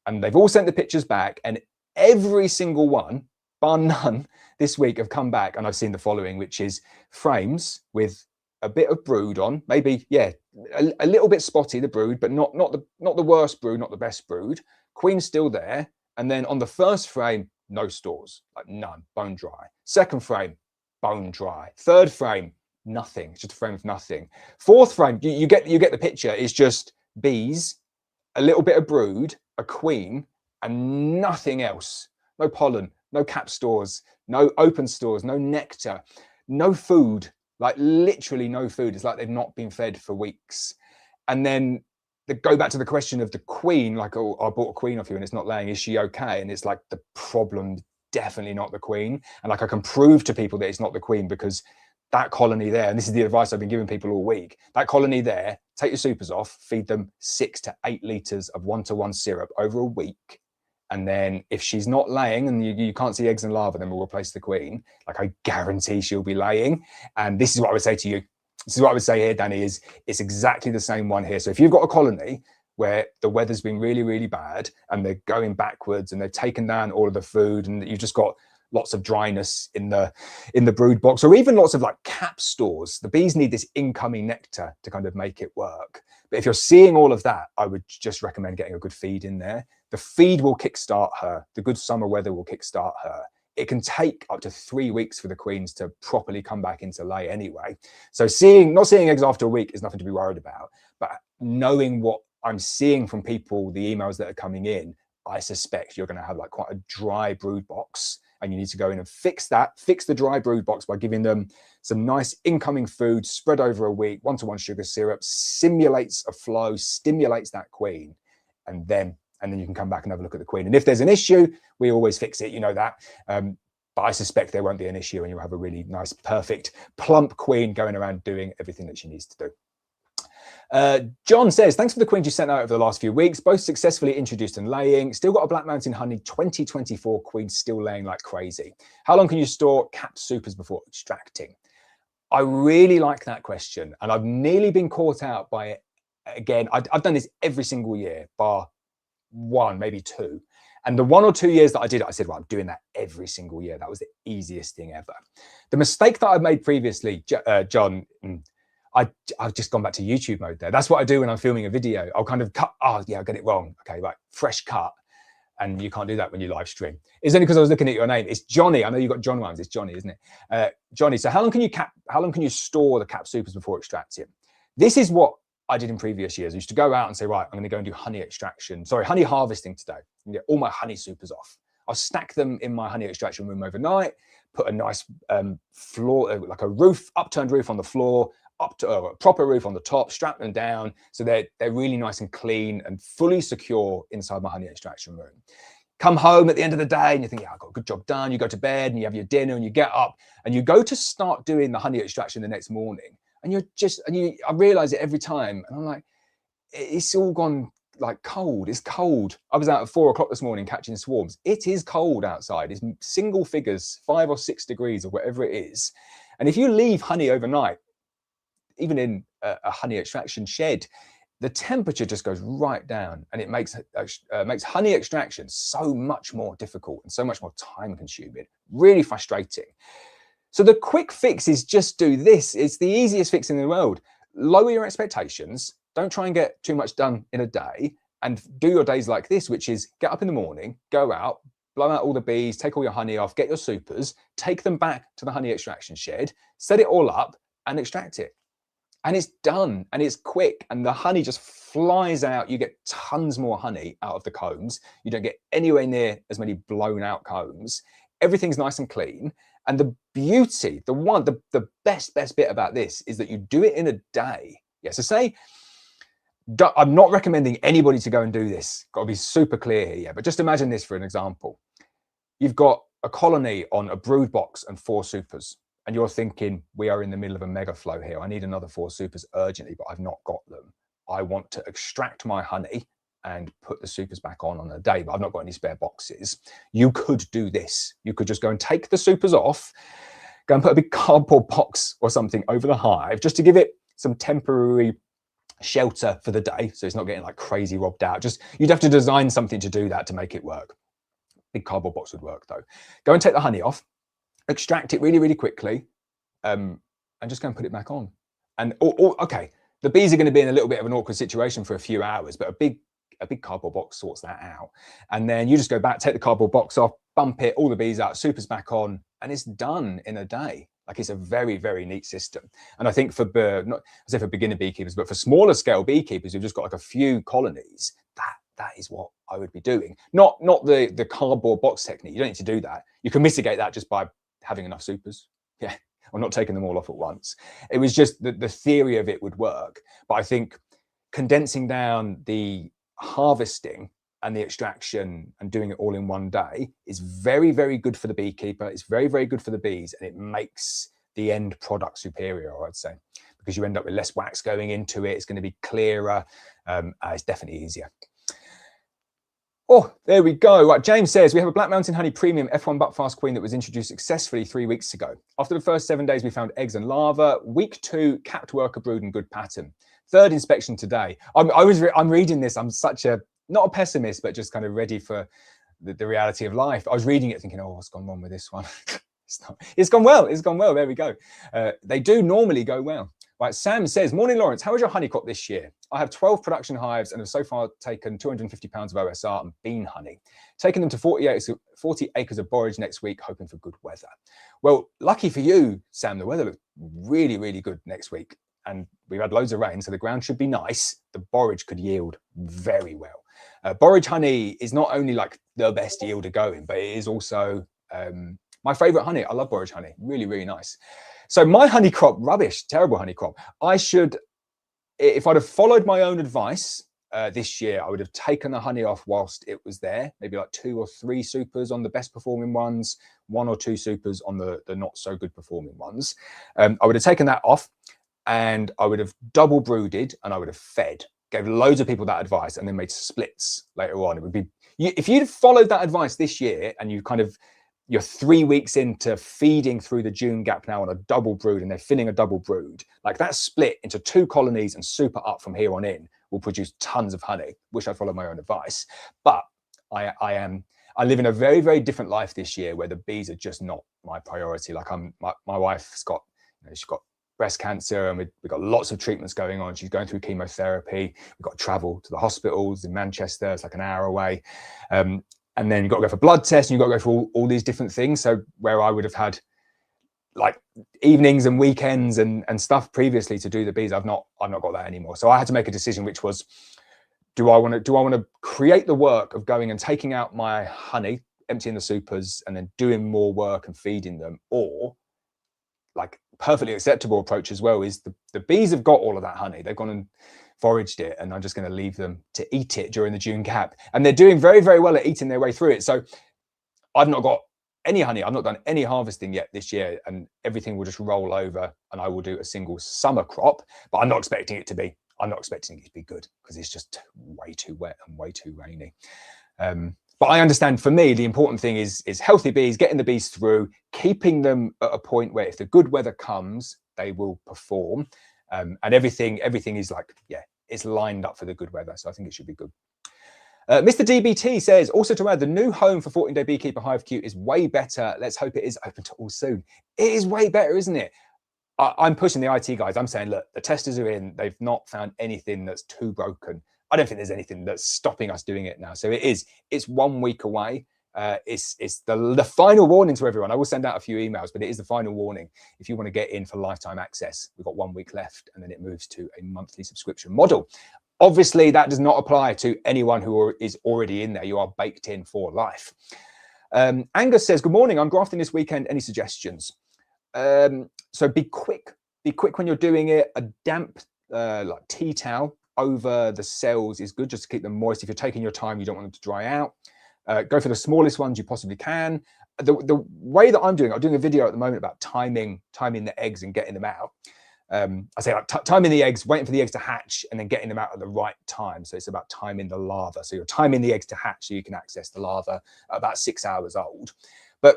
And they've all sent the pictures back, and every single one, bar none, this week have come back, and I've seen the following, which is frames with a bit of brood on, maybe, yeah, a little bit spotty, the brood, but not the worst brood, not the best brood. Queen's still there. And then on the first frame, no stores, like none, bone dry. Second frame, bone dry. Third frame, nothing. It's just a frame of nothing. Fourth frame, you get the picture. It's just bees, a little bit of brood, a queen, and nothing else. No pollen, no cap stores, no open stores, no nectar, no food, like literally no food. It's like they've not been fed for weeks. And then they go back to the question of the queen, like, oh, I bought a queen off you and it's not laying, is she okay? And it's like, the problem, definitely not the queen. And like, I can prove to people that it's not the queen, because that colony there, and this is the advice I've been giving people all week, that colony there, take your supers off, feed them 6 to 8 litres of 1-to-1 syrup over a week. And then if she's not laying and you can't see eggs and larvae, then we'll replace the queen. Like, I guarantee she'll be laying. And this is what I would say to you. This is what I would say here, Danny, is it's exactly the same one here. So if you've got a colony where the weather's been really, really bad and they're going backwards and they've taken down all of the food and you've just got lots of dryness in the brood box, or even lots of like cap stores, the bees need this incoming nectar to kind of make it work. But if you're seeing all of that, I would just recommend getting a good feed in there. The feed will kickstart her. The good summer weather will kickstart her. It can take up to 3 weeks for the queens to properly come back into lay anyway. So not seeing eggs after a week is nothing to be worried about. But knowing what I'm seeing from people, the emails that are coming in, I suspect you're going to have like quite a dry brood box. And you need to go in and fix the dry brood box by giving them some nice incoming food spread over a week, 1-to-1 sugar syrup, simulates a flow, stimulates that queen, and then you can come back and have a look at the queen. And if there's an issue, we always fix it, you know that. But I suspect there won't be an issue and you'll have a really nice, perfect, plump queen going around doing everything that she needs to do. John says, thanks for the queens you sent out over the last few weeks, both successfully introduced and laying. Still got a Black Mountain Honey 2024 queen still laying like crazy. How long can you store capped supers before extracting? I really like that question, and I've nearly been caught out by it again. I've done this every single year, bar 1, maybe 2. And the 1 or 2 years that I did it, I said, well, I'm doing that every single year. That was the easiest thing ever. The mistake that I've made previously, John, I've just gone back to YouTube mode there. That's what I do when I'm filming a video. I'll kind of cut. Oh, yeah, I got it wrong. Okay, right. Fresh cut. And you can't do that when you live stream. It's only because I was looking at your name. It's Johnny. I know you've got John Rhymes. It's Johnny, isn't it? Johnny, so how long can you store the cap supers before extracting? This is what I did in previous years. I used to go out and say, right, I'm going to go and do honey harvesting today. And get all my honey supers off. I'll stack them in my honey extraction room overnight, put a nice floor, like a roof, upturned roof on the floor, up to a proper roof on the top, strap them down so they're really nice and clean and fully secure inside my honey extraction room. Come home at the end of the day and you think, yeah, I got a good job done. You go to bed and you have your dinner and you get up and you go to start doing the honey extraction the next morning, and I realize it every time, and I'm like, it's all gone like cold. It's cold. I was out at 4 o'clock this morning catching swarms. It is cold outside. It's single figures, 5 or 6 degrees or whatever it is. And if you leave honey overnight, even in a honey extraction shed, the temperature just goes right down, and it makes honey extraction so much more difficult and so much more time consuming. Really frustrating. So the quick fix is just do this. It's the easiest fix in the world. Lower your expectations. Don't try and get too much done in a day, and do your days like this, which is get up in the morning, go out, blow out all the bees, take all your honey off, get your supers, take them back to the honey extraction shed, set it all up and extract it. And it's done, and it's quick, and the honey just flies out. You get tons more honey out of the combs. You don't get anywhere near as many blown out combs. Everything's nice and clean. And the beauty, the best bit about this is that you do it in a day. Yeah, so say, I'm not recommending anybody to go and do this. Got to be super clear here, yeah. But just imagine this for an example. You've got a colony on a brood box and 4 supers. And you're thinking, we are in the middle of a mega flow here. I need another 4 supers urgently, but I've not got them. I want to extract my honey and put the supers back on a day, but I've not got any spare boxes. You could do this. You could just go and take the supers off, go and put a big cardboard box or something over the hive, just to give it some temporary shelter for the day, so it's not getting like crazy robbed out. You'd have to design something to do that to make it work. Big cardboard box would work though. Go and take the honey off, extract it really, really quickly, and just go and put it back on. And okay, the bees are going to be in a little bit of an awkward situation for a few hours, but a big cardboard box sorts that out. And then you just go back, take the cardboard box off, bump it, all the bees out, supers back on, and it's done in a day. Like it's a very, very neat system. And I think for, not I say for beginner beekeepers, but for smaller scale beekeepers who've just got like a few colonies, that is what I would be doing. Not the cardboard box technique. You don't need to do that. You can mitigate that just by having enough supers. Yeah. Or not taking them all off at once. It was just the theory of it would work. But I think condensing down the harvesting and the extraction and doing it all in one day is very, very good for the beekeeper. It's very, very good for the bees, and it makes the end product superior, I'd say, because you end up with less wax going into it. It's going to be clearer. It's definitely easier. Oh, there we go. Right, James says, we have a Black Mountain Honey Premium F1 Buckfast Queen that was introduced successfully 3 weeks ago. After the first 7 days, we found eggs and larvae. Week 2, capped worker brood and good pattern. 3rd inspection today. I'm reading this. I'm such a, not a pessimist, but just kind of ready for the reality of life. I was reading it thinking, oh, what's gone wrong with this one? It's gone well. It's gone well. There we go. They do normally go well. Right, Sam says, morning, Lawrence. How is your honey crop this year? I have 12 production hives and have so far taken 250 pounds of OSR and bean honey. Taking them to 40 acres of borage next week, hoping for good weather. Well, lucky for you, Sam, the weather looks really, really good next week. And we've had loads of rain, so the ground should be nice. The borage could yield very well. Borage honey is not only like the best yielder going, but it is also my favorite honey. I love borage honey. Really, really nice. So my honey crop, rubbish, terrible honey crop. I should, if I'd have followed my own advice this year, I would have taken the honey off whilst it was there. Maybe like 2 or 3 supers on the best performing ones, 1 or 2 supers on the not so good performing ones. I would have taken that off and I would have double brooded and I would have fed. Gave loads of people that advice and then made splits later on. It would be, if you'd followed that advice this year and you kind of, you're 3 weeks into feeding through the June gap now on a double brood and they're filling a double brood, like that split into 2 colonies and super up from here on in will produce tons of honey. Wish I'd followed my own advice. But I live in a very, very different life this year where the bees are just not my priority. Like my wife's got, she's got breast cancer and we've got lots of treatments going on. She's going through chemotherapy. We've got to travel to the hospitals in Manchester. It's like an hour away. And then you've got to go for blood tests and you've got to go for all these different things. So where I would have had like evenings and weekends and stuff previously to do the bees, I've not got that anymore. So I had to make a decision, which was, do I want to create the work of going and taking out my honey, emptying the supers and then doing more work and feeding them, or like perfectly acceptable approach as well is the bees have got all of that honey. They've gone and foraged it and I'm just going to leave them to eat it during the June gap. And they're doing very, very well at eating their way through it. So I've not got any honey. I've not done any harvesting yet this year and everything will just roll over and I will do a single summer crop, but I'm not expecting it to be good because it's just way too wet and way too rainy. But I understand for me, the important thing is healthy bees, getting the bees through, keeping them at a point where if the good weather comes, they will perform. And everything is like, yeah, it's lined up for the good weather. So I think it should be good. Mr. DBT says, also to add, the new home for 14-day Beekeeper Hive Q is way better. Let's hope it is open to all soon. It is way better, isn't it? I'm pushing the IT guys. I'm saying, look, the testers are in. They've not found anything that's too broken. I don't think there's anything that's stopping us doing it now. So it's 1 week away. It's the final warning to everyone. I will send out a few emails, but it is the final warning. If you want to get in for lifetime access, we've got 1 week left and then it moves to a monthly subscription model. Obviously, that does not apply to anyone who is already in there. You are baked in for life. Angus says, good morning. I'm grafting this weekend. Any suggestions? So be quick. Be quick when you're doing it. A damp like tea towel over the cells is good just to keep them moist. If you're taking your time, you don't want them to dry out. Go for the smallest ones you possibly can. The way that I'm doing a video at the moment about timing the eggs and getting them out. I say like timing the eggs, waiting for the eggs to hatch and then getting them out at the right time. So it's about timing the larva. So you're timing the eggs to hatch so you can access the larva at about 6 hours old. But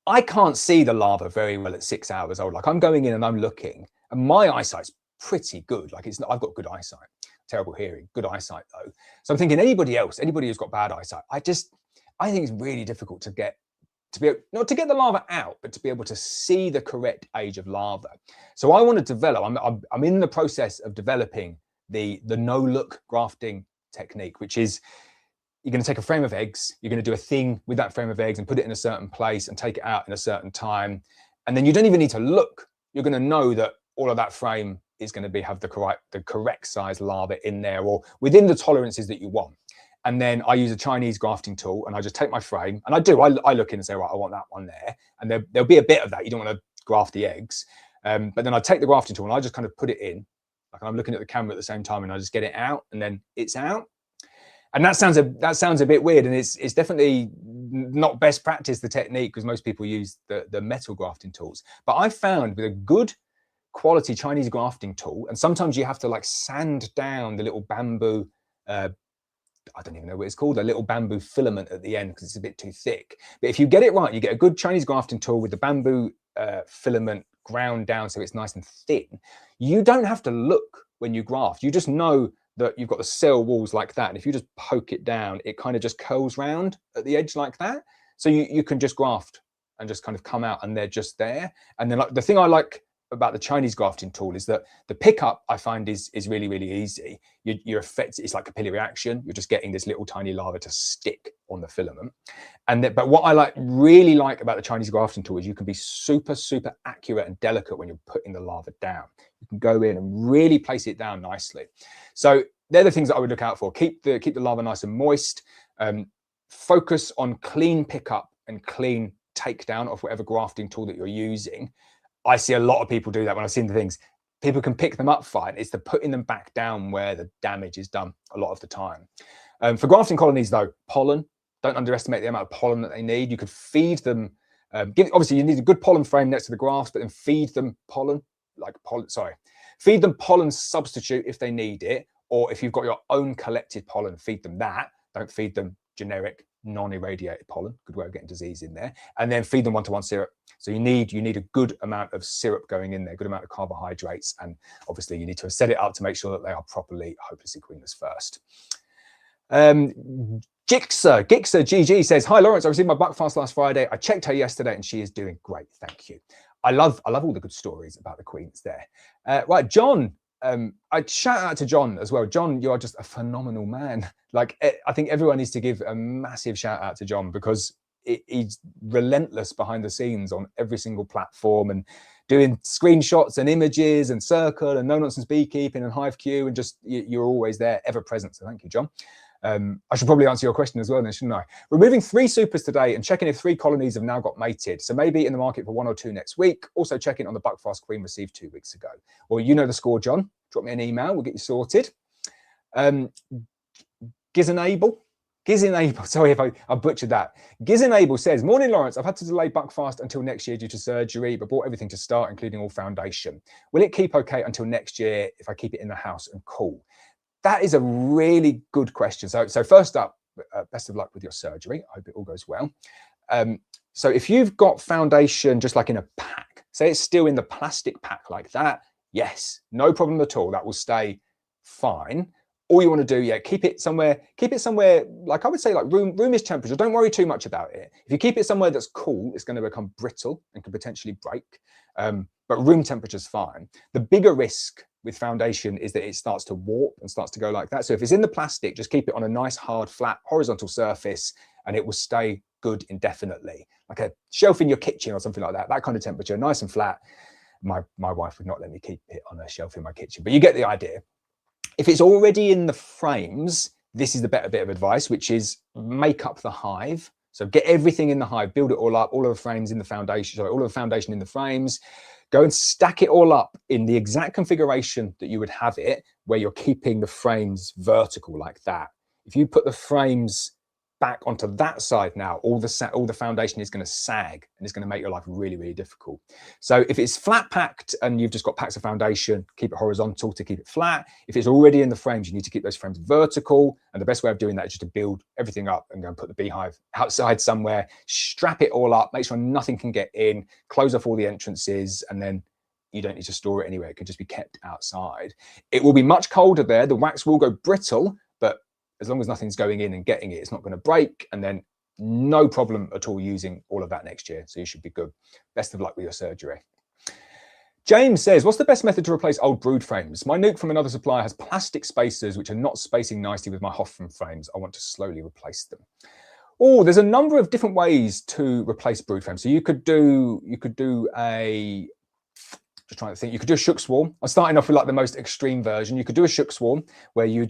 I can't see the larva very well at 6 hours old. Like I'm going in and I'm looking and my eyesight's pretty good. Like I've got good eyesight, terrible hearing, good eyesight though. So I'm thinking anybody who's got bad eyesight, I think it's really difficult to get, not to get the larva out, but to be able to see the correct age of larva. So I want to develop, I'm in the process of developing the no-look grafting technique, which is you're going to take a frame of eggs, you're going to do a thing with that frame of eggs and put it in a certain place and take it out in a certain time. And then you don't even need to look. You're going to know that all of that frame is going to have the correct size larva in there, or within the tolerances that you want. And then I use a Chinese grafting tool, and I just take my frame, and I look in and say, right, I want that one there. And there'll be a bit of that. You don't want to graft the eggs. But then I take the grafting tool and I just kind of put it in. Like I'm looking at the camera at the same time, and I just get it out, and then it's out. And that sounds a bit weird, and it's definitely not best practice, the technique, because most people use the metal grafting tools. But I found with a good quality Chinese grafting tool, and sometimes you have to like sand down the little bamboo, I don't even know what it's called, a little bamboo filament at the end because it's a bit too thick. But if you get it right, you get a good Chinese grafting tool with the bamboo filament ground down so it's nice and thin. You don't have to look when you graft. You just know that you've got the cell walls like that. And if you just poke it down, it kind of just curls round at the edge like that. So you can just graft and just kind of come out and they're just there. And then like the thing I like about the Chinese grafting tool is that the pickup I find is really, really easy. It's like capillary action. You're just getting this little tiny larva to stick on the filament. But what I really like about the Chinese grafting tool is you can be super, super accurate and delicate when you're putting the larva down. You can go in and really place it down nicely. So they're the things that I would look out for. Keep the larva nice and moist. Focus on clean pickup and clean takedown of whatever grafting tool that you're using. I see a lot of people do that when I've seen the things. People can pick them up fine. It's the putting them back down where the damage is done a lot of the time. For grafting colonies though, pollen, don't underestimate the amount of pollen that they need. You could feed them, obviously you need a good pollen frame next to the grafts, but then feed them feed them pollen substitute if they need it, or if you've got your own collected pollen, feed them that. Don't feed them generic non-irradiated pollen, good way of getting disease in there, and then feed them one-to-one syrup. So you need a good amount of syrup going in there, good amount of carbohydrates, and obviously you need to set it up to make sure that they are properly hopelessly queenless first. Gixer GG says, hi Lawrence, I received my buckfast last Friday. I checked her yesterday and she is doing great, thank you. I love all the good stories about the queens there. Right, John, I shout out to John as well. John, you are just a phenomenal man. Like, I think everyone needs to give a massive shout out to John because he's relentless behind the scenes on every single platform and doing screenshots and images and Circle and No Nonsense Beekeeping and Hive Q, and just you're always there, ever present. So thank you, John. I should probably answer your question as well then, shouldn't I? Removing 3 supers today and checking if 3 colonies have now got mated. So maybe in the market for 1 or 2 next week. Also checking on the buckfast queen received 2 weeks ago. Well, you know the score, John. Drop me an email. We'll get you sorted. Gizenable, sorry if I butchered that. Gizenable says, morning Lawrence, I've had to delay buckfast until next year due to surgery, but bought everything to start, including all foundation. Will it keep okay until next year if I keep it in the house and cool? That is a really good question. So first up, best of luck with your surgery. I hope it all goes well. So if you've got foundation just like in a pack, say it's still in the plastic pack like that, yes, no problem at all. That will stay fine. All you want to do, keep it somewhere, like I would say, like roomish temperature. Don't worry too much about it. If you keep it somewhere that's cool, it's going to become brittle and could potentially break. But room temperature is fine. The bigger risk with foundation is that it starts to warp and starts to go like that. So if it's in the plastic, just keep it on a nice, hard, flat, horizontal surface, and it will stay good indefinitely. Like a shelf in your kitchen or something like that, that kind of temperature, nice and flat. My wife would not let me keep it on a shelf in my kitchen, but you get the idea. If it's already in the frames, this is the better bit of advice, which is make up the hive. So get everything in the hive, build it all up, all of the frames in the foundation, sorry, all of the foundation in the frames. Go and stack it all up in the exact configuration that you would have it, where you're keeping the frames vertical like that. If you put the frames back onto that side now, all the foundation is going to sag and it's going to make your life really, really difficult. So if it's flat packed and you've just got packs of foundation, keep it horizontal to keep it flat. If it's already in the frames, you need to keep those frames vertical. And the best way of doing that is just to build everything up and go and put the beehive outside somewhere, strap it all up, make sure nothing can get in, close off all the entrances, and then you don't need to store it anywhere. It could just be kept outside. It will be much colder there. The wax will go brittle, but as long as nothing's going in and getting it, it's not going to break, and then no problem at all using all of that next year. So you should be good. Best of luck with your surgery. James says, what's the best method to replace old brood frames? My nuke from another supplier has plastic spacers which are not spacing nicely with my Hoffman frames. I want to slowly replace them. Oh, there's a number of different ways to replace brood frames. So you could do a, just trying to think, you could do a shook swarm. I'm starting off with like the most extreme version. You could do a shook swarm where you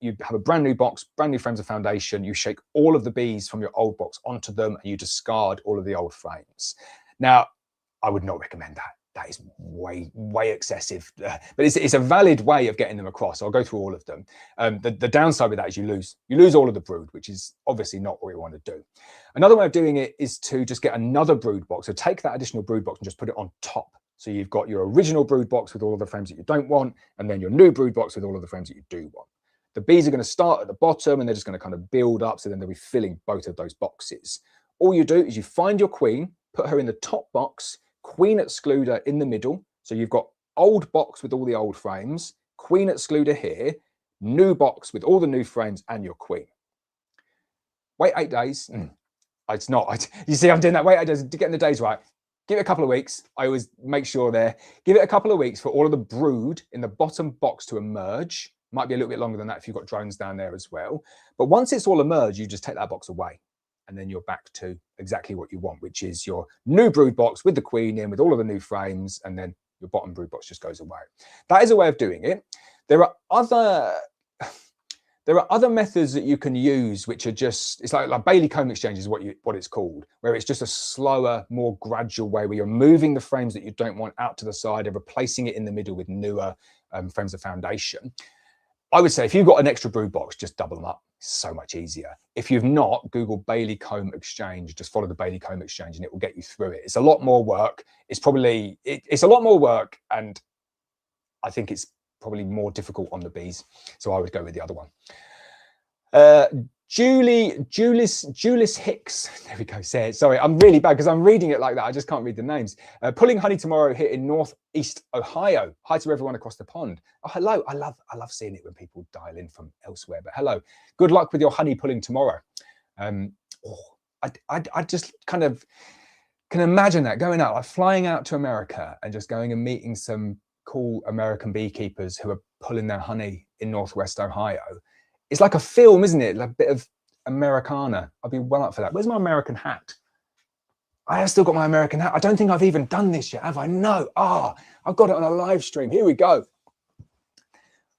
have a brand new box, brand new frames of foundation. You shake all of the bees from your old box onto them and you discard all of the old frames. Now, I would not recommend that. That is way excessive, but it's a valid way of getting them across. So I'll go through all of them. The downside with that is you lose all of the brood, which is obviously not what we want to do. Another way of doing it is to just get another brood box. So take that additional brood box and just put it on top. So you've got your original brood box with all of the frames that you don't want, and then your new brood box with all of the frames that you do want. The bees are going to start at the bottom and they're just going to kind of build up. So then they'll be filling both of those boxes. All you do is you find your queen, put her in the top box, queen excluder in the middle. So you've got old box with all the old frames, queen excluder here, new box with all the new frames and your queen. Wait 8 days. It's not. You see, I'm doing that. Wait 8 days to get the days right. Give it a couple of weeks. I always make sure there. Give it a couple of weeks for all of the brood in the bottom box to emerge. Might be a little bit longer than that if you've got drones down there as well. But once it's all emerged, you just take that box away. And then you're back to exactly what you want, which is your new brood box with the queen in, with all of the new frames, and then your bottom brood box just goes away. That is a way of doing it. There are other methods that you can use, which are just, it's like Bailey comb exchange is what it's called, where it's just a slower, more gradual way where you're moving the frames that you don't want out to the side and replacing it in the middle with newer frames of foundation. I would say if you've got an extra brood box, just double them up. It's so much easier. If you've not, Google Bailey comb exchange, just follow the Bailey comb exchange and it will get you through it. It's a lot more work. It's a lot more work, and I think it's probably more difficult on the bees. So I would go with the other one. Julius Hicks, there we go, say it. Sorry, I'm really bad because I'm reading it like that. I just can't read the names. Pulling honey tomorrow here in Northeast Ohio. Hi to everyone across the pond. Oh, hello. I love seeing it when people dial in from elsewhere, but hello. Good luck with your honey pulling tomorrow. I just kind of can imagine that going out, like flying out to America and just going and meeting some cool American beekeepers who are pulling their honey in Northwest Ohio. It's like a film, isn't it? Like a bit of Americana. I'd be well up for that. Where's my American hat? I have still got my American hat. I don't think I've even done this yet, have I? No. I've got it on a live stream. Here we go.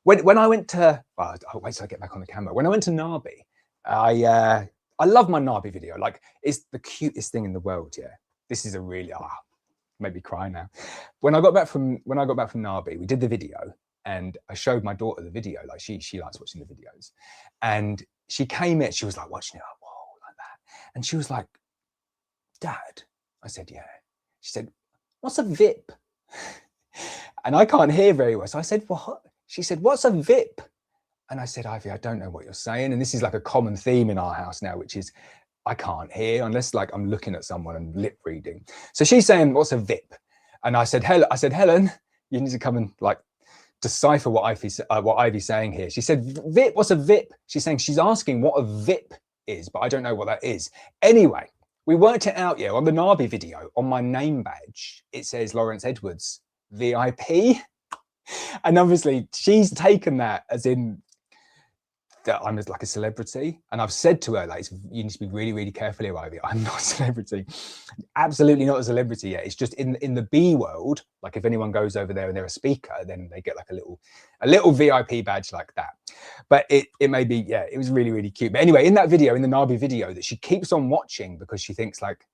When I went to, well, I'll wait till I get back on the camera. When I went to Narby, I love my Narby video. Like, it's the cutest thing in the world. Yeah. This is a really, made me cry now. When I got back from Narby, we did the video. And I showed my daughter the video, like she likes watching the videos. And she came in, she was like watching it, like, whoa, like that. And she was like, Dad. I said, yeah. She said, what's a VIP? And I can't hear very well. So I said, what? She said, what's a VIP? And I said, Ivy, I don't know what you're saying. And this is like a common theme in our house now, which is I can't hear unless like I'm looking at someone and lip reading. So she's saying, what's a VIP? And I said, Helen, you need to come and like decipher what Ivy's saying here. She said, VIP, what's a VIP? She's asking what a VIP is, but I don't know what that is. Anyway, we worked it out, on the Narby video, on my name badge, it says Lawrence Edwards, VIP. And obviously she's taken that as in that I'm like a celebrity. And I've said to her, like, you need to be really, really careful here, Ivy. I'm not a celebrity. Absolutely not a celebrity yet. It's just in the bee world, like if anyone goes over there and they're a speaker, then they get like a little VIP badge like that. But it may be, it was really, really cute. But anyway, in that video, in the Narby video, that she keeps on watching because she thinks like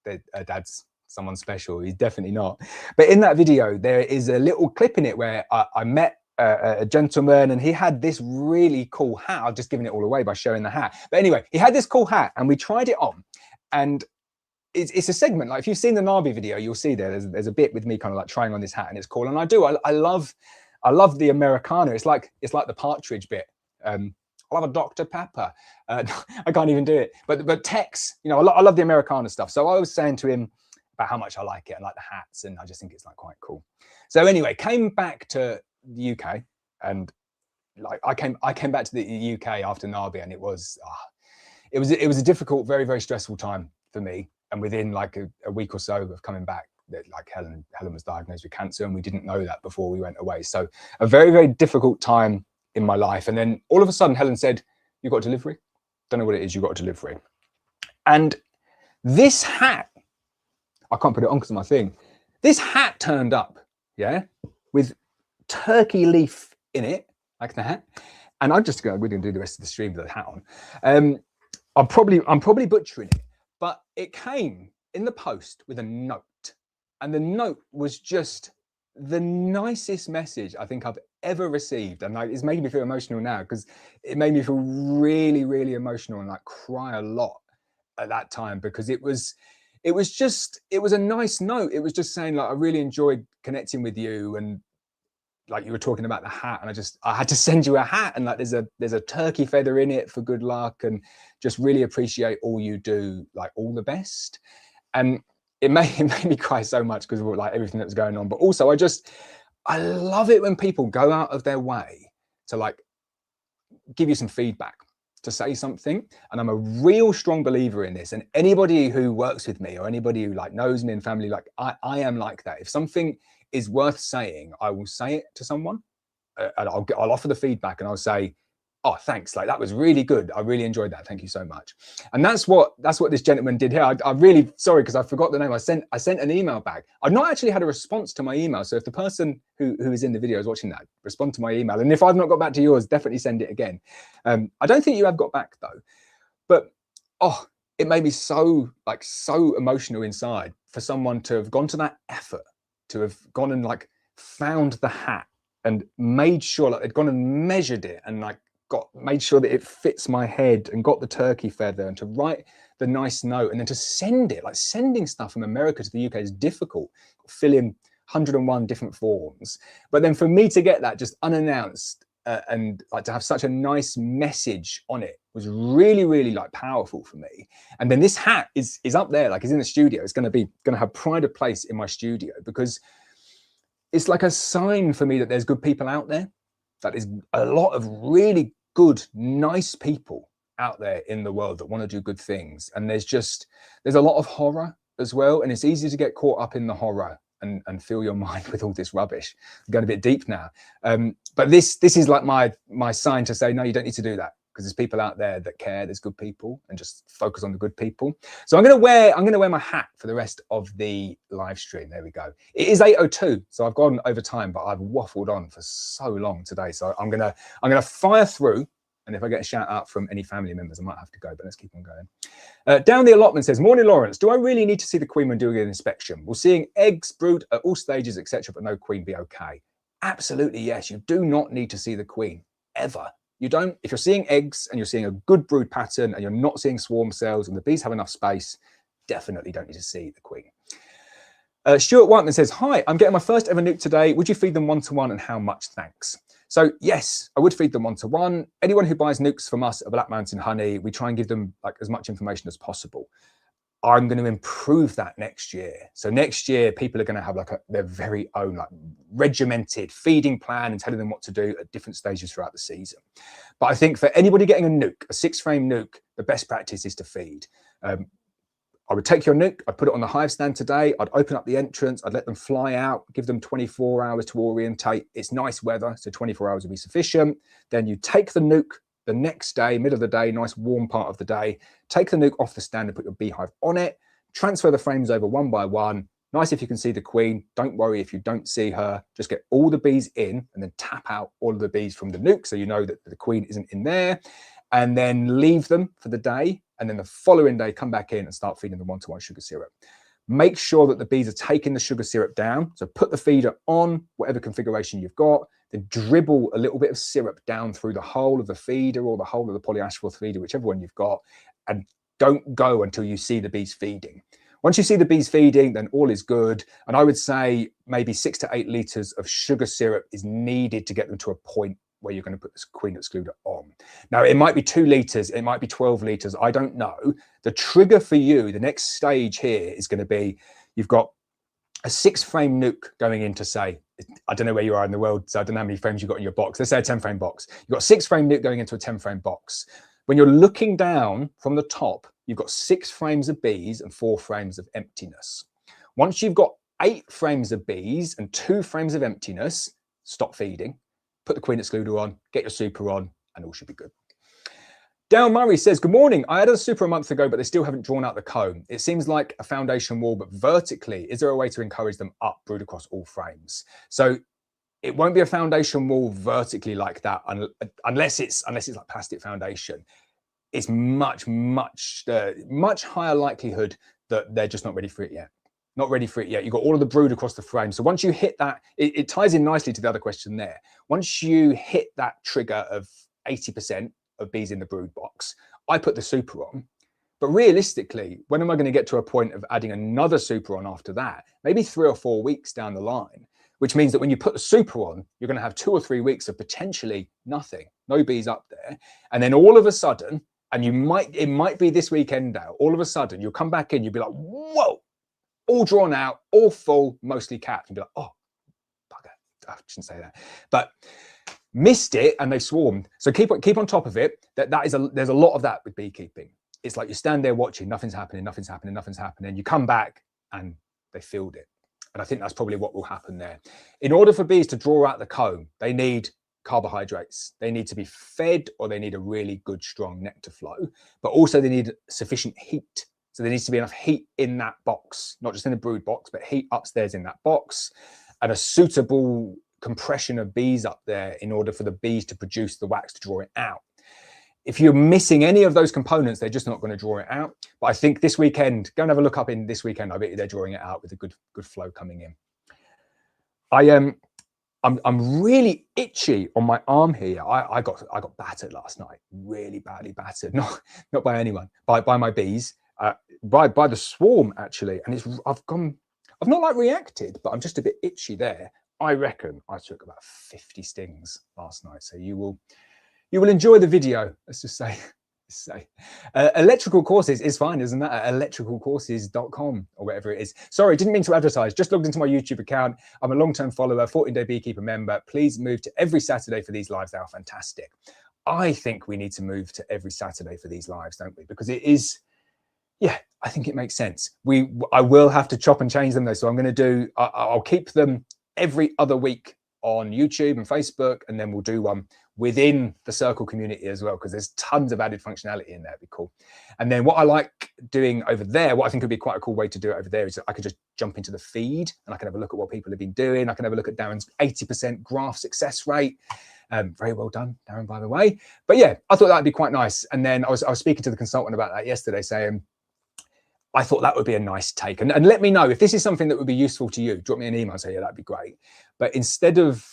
that her dad's someone special. He's definitely not. But in that video, there is a little clip in it where I met a gentleman and he had this really cool hat. I've just given it all away by showing the hat. But anyway, he had this cool hat and we tried it on, and it's a segment. Like if you've seen the Narby video, you'll see there's a bit with me kind of like trying on this hat, and it's cool. And I love the Americana. It's like the partridge bit. I love a Dr. Pepper. I can't even do it. But Tex, I love the Americana stuff. So I was saying to him about how much I like it and like the hats, and I just think it's like quite cool. So anyway, came back to the UK, and like I came back to the UK after Narby, and it was a difficult, very, very stressful time for me. And within like a week or so of coming back, like Helen was diagnosed with cancer, and we didn't know that before we went away. So a very, very difficult time in my life. And then all of a sudden Helen said, you got delivery? Don't know what it is, you got a delivery. And this hat, I can't put it on because of my thing. This hat turned up, yeah, with turkey leaf in it, like the hat. And I'm just going, we're going to do the rest of the stream with the hat on. I'm probably butchering it, but it came in the post with a note. And the note was just the nicest message I think I've ever received. And like, it's making me feel emotional now because it made me feel really, really emotional and like cry a lot at that time, because it was a nice note. It was just saying like, I really enjoyed connecting with you, and like you were talking about the hat, and I had to send you a hat, and like there's a turkey feather in it for good luck, and just really appreciate all you do, like all the best. And it made me cry so much because of like everything that was going on. But also I love it when people go out of their way to like give you some feedback, to say something. And I'm a real strong believer in this. And anybody who works with me or anybody who like knows me and family, like I am like that. If something is worth saying, I will say it to someone, and I'll offer the feedback, and I'll say, oh, thanks, like that was really good, I really enjoyed that, thank you so much. And that's what this gentleman did here. I'm really sorry because I forgot the name. I sent an email back. I've not actually had a response to my email, so if the person who is in the video is watching that, respond to my email, and if I've not got back to yours, definitely send it again. I don't think you have got back though, but oh, it made me so emotional inside for someone to have gone to that effort, to have gone and like found the hat and made sure, like they'd gone and measured it and like made sure that it fits my head and got the turkey feather, and to write the nice note and then to send it. Like sending stuff from America to the UK is difficult, fill in 101 different forms. But then for me to get that just unannounced and like to have such a nice message on it was really, really like powerful for me. And then this hat is up there, like it's in the studio. It's going to have pride of place in my studio, because it's like a sign for me that there's good people out there. That is a lot of really good, nice people out there in the world that want to do good things. And there's a lot of horror as well. And it's easy to get caught up in the horror and fill your mind with all this rubbish. I'm going a bit deep now. But this is like my sign to say, no, you don't need to do that, because there's people out there that care. There's good people, and just focus on the good people. So I'm going to wear my hat for the rest of the live stream. There we go. It is 8:02, so I've gone over time, but I've waffled on for so long today. So I'm gonna fire through, and if I get a shout out from any family members, I might have to go. But let's keep on going. Down the allotment says, "Morning, Lawrence. Do I really need to see the queen when doing an inspection? Will seeing eggs, brood at all stages, etc., but no queen be okay?" Absolutely yes. You do not need to see the queen ever. You don't. If you're seeing eggs and you're seeing a good brood pattern and you're not seeing swarm cells and the bees have enough space, definitely don't need to see the queen. Stuart Whiteman says, "Hi, I'm getting my first ever nuke today. Would you feed them 1-to-1 and how much? Thanks." So yes, I would feed them 1-to-1. Anyone who buys nukes from us at Black Mountain Honey, we try and give them like as much information as possible. I'm going to improve that next year. So next year, people are going to have like their very own like regimented feeding plan and telling them what to do at different stages throughout the season. But I think for anybody getting a nuke, a 6-frame nuke, the best practice is to feed. I would take your nuke, I'd put it on the hive stand today, I'd open up the entrance, I'd let them fly out, give them 24 hours to orientate. It's nice weather, so 24 hours would be sufficient. Then you take the nuke the next day, middle of the day, nice warm part of the day, take the nuke off the stand and put your beehive on it, transfer the frames over one by one. Nice if you can see the queen. Don't worry if you don't see her. Just get all the bees in and then tap out all of the bees from the nuke so you know that the queen isn't in there, and then leave them for the day. And then the following day, come back in and start feeding the 1-to-1 sugar syrup. Make sure that the bees are taking the sugar syrup down. So put the feeder on whatever configuration you've got, then dribble a little bit of syrup down through the whole of the feeder or the whole of the polyasphalt feeder, whichever one you've got, and don't go until you see the bees feeding. Once you see the bees feeding, then all is good. And I would say maybe 6 to 8 litres of sugar syrup is needed to get them to a point where you're going to put this queen excluder on. Now, it might be 2 litres, it might be 12 litres, I don't know. The trigger for you, the next stage here is going to be, you've got a 6-frame nuke going into, say, I don't know where you are in the world, so I don't know how many frames you've got in your box. Let's say a 10-frame box. You've got a 6-frame nuke going into a 10-frame box. When you're looking down from the top, you've got 6 frames of bees and 4 frames of emptiness. Once you've got 8 frames of bees and 2 frames of emptiness, stop feeding. Put the queen excluder on, get your super on, and all should be good. Dale Murray says, good morning. I had a super a month ago, but they still haven't drawn out the comb. It seems like a foundation wall, but vertically. Is there a way to encourage them up, brood across all frames? So it won't be a foundation wall vertically like that unless it's like plastic foundation. It's much higher likelihood that they're just not ready for it yet. Not ready for it yet. You've got all of the brood across the frame. So once you hit that, it ties in nicely to the other question there. Once you hit that trigger of 80% of bees in the brood box, I put the super on. But realistically, when am I going to get to a point of adding another super on after that? Maybe 3 or 4 weeks down the line, which means that when you put the super on, you're going to have 2 or 3 weeks of potentially nothing, no bees up there. And then all of a sudden, and it might be this weekend now, all of a sudden you'll come back in, you'll be like, whoa, all drawn out, all full, mostly capped. And be like, oh, bugger, I shouldn't say that. But missed it and they swarmed. So keep on top of it. There's a lot of that with beekeeping. It's like you stand there watching, nothing's happening. You come back and they filled it. And I think that's probably what will happen there. In order for bees to draw out the comb, they need carbohydrates. They need to be fed, or they need a really good, strong nectar flow, but also they need sufficient heat. So there needs to be enough heat in that box, not just in the brood box, but heat upstairs in that box, and a suitable compression of bees up there in order for the bees to produce the wax to draw it out. If you're missing any of those components, they're just not going to draw it out. But I think this weekend, go and have a look up in this weekend. I bet you they're drawing it out with a good flow coming in. I'm really itchy on my arm here. I got battered last night, really badly battered. Not by anyone, by my bees, by the swarm actually. And I've not like reacted, but I'm just a bit itchy there. I reckon I took about 50 stings last night. So you will enjoy the video. Let's just say. Electrical courses is fine, isn't that? Electricalcourses.com or whatever it is. Sorry, didn't mean to advertise. Just logged into my YouTube account. I'm a long-term follower, 14-day Beekeeper member. Please move to every Saturday for these lives. They are fantastic. I think we need to move to every Saturday for these lives, don't we? Because it is, yeah, I think it makes sense. I will have to chop and change them though. So I'll keep them every other week on YouTube and Facebook, and then we'll do one within the Circle community as well, because there's tons of added functionality in there. It'd be cool. And then what I like doing over there, what I think would be quite a cool way to do it over there, is that I could just jump into the feed and I can have a look at what people have been doing. I can have a look at Darren's 80% graph success rate. Very well done, Darren, by the way. But yeah, I thought that'd be quite nice. And then I was speaking to the consultant about that yesterday, saying, I thought that would be a nice take. And let me know if this is something that would be useful to you. Drop me an email and say, yeah, that'd be great. But instead of,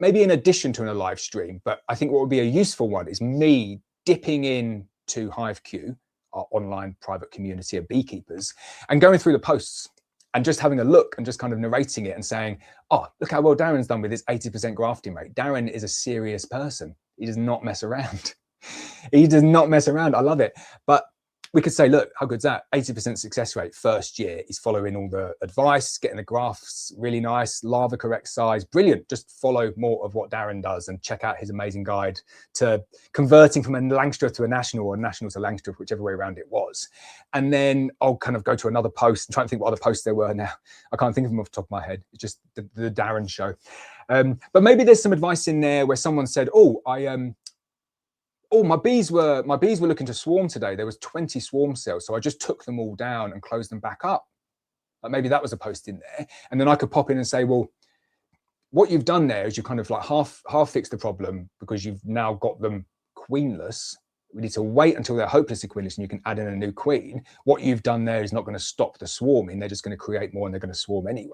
maybe in addition to in a live stream, but I think what would be a useful one is me dipping in to HiveQ, our online private community of beekeepers, and going through the posts and just having a look and just kind of narrating it and saying, oh, look how well Darren's done with his 80% grafting rate. Darren is a serious person. He does not mess around. He does not mess around. I love it. But we could say, look, how good's that? 80% success rate first year. He's following all the advice, getting the graphs really nice, larva correct size, brilliant. Just follow more of what Darren does and check out his amazing guide to converting from a Langstroth to a national, or national to Langstroth, whichever way around it was. And then I'll kind of go to another post and try and think what other posts there were now. I can't think of them off the top of my head. It's just the Darren show. But maybe there's some advice in there where someone said, my bees were looking to swarm today. There was 20 swarm cells, so I just took them all down and closed them back up. Maybe that was a post in there, and then I could pop in and say, well, what you've done there is you kind of like half fixed the problem, because you've now got them queenless. We need to wait until they're hopelessly queenless and you can add in a new queen. What you've done there is not going to stop the swarming. They're just going to create more and they're going to swarm anyway.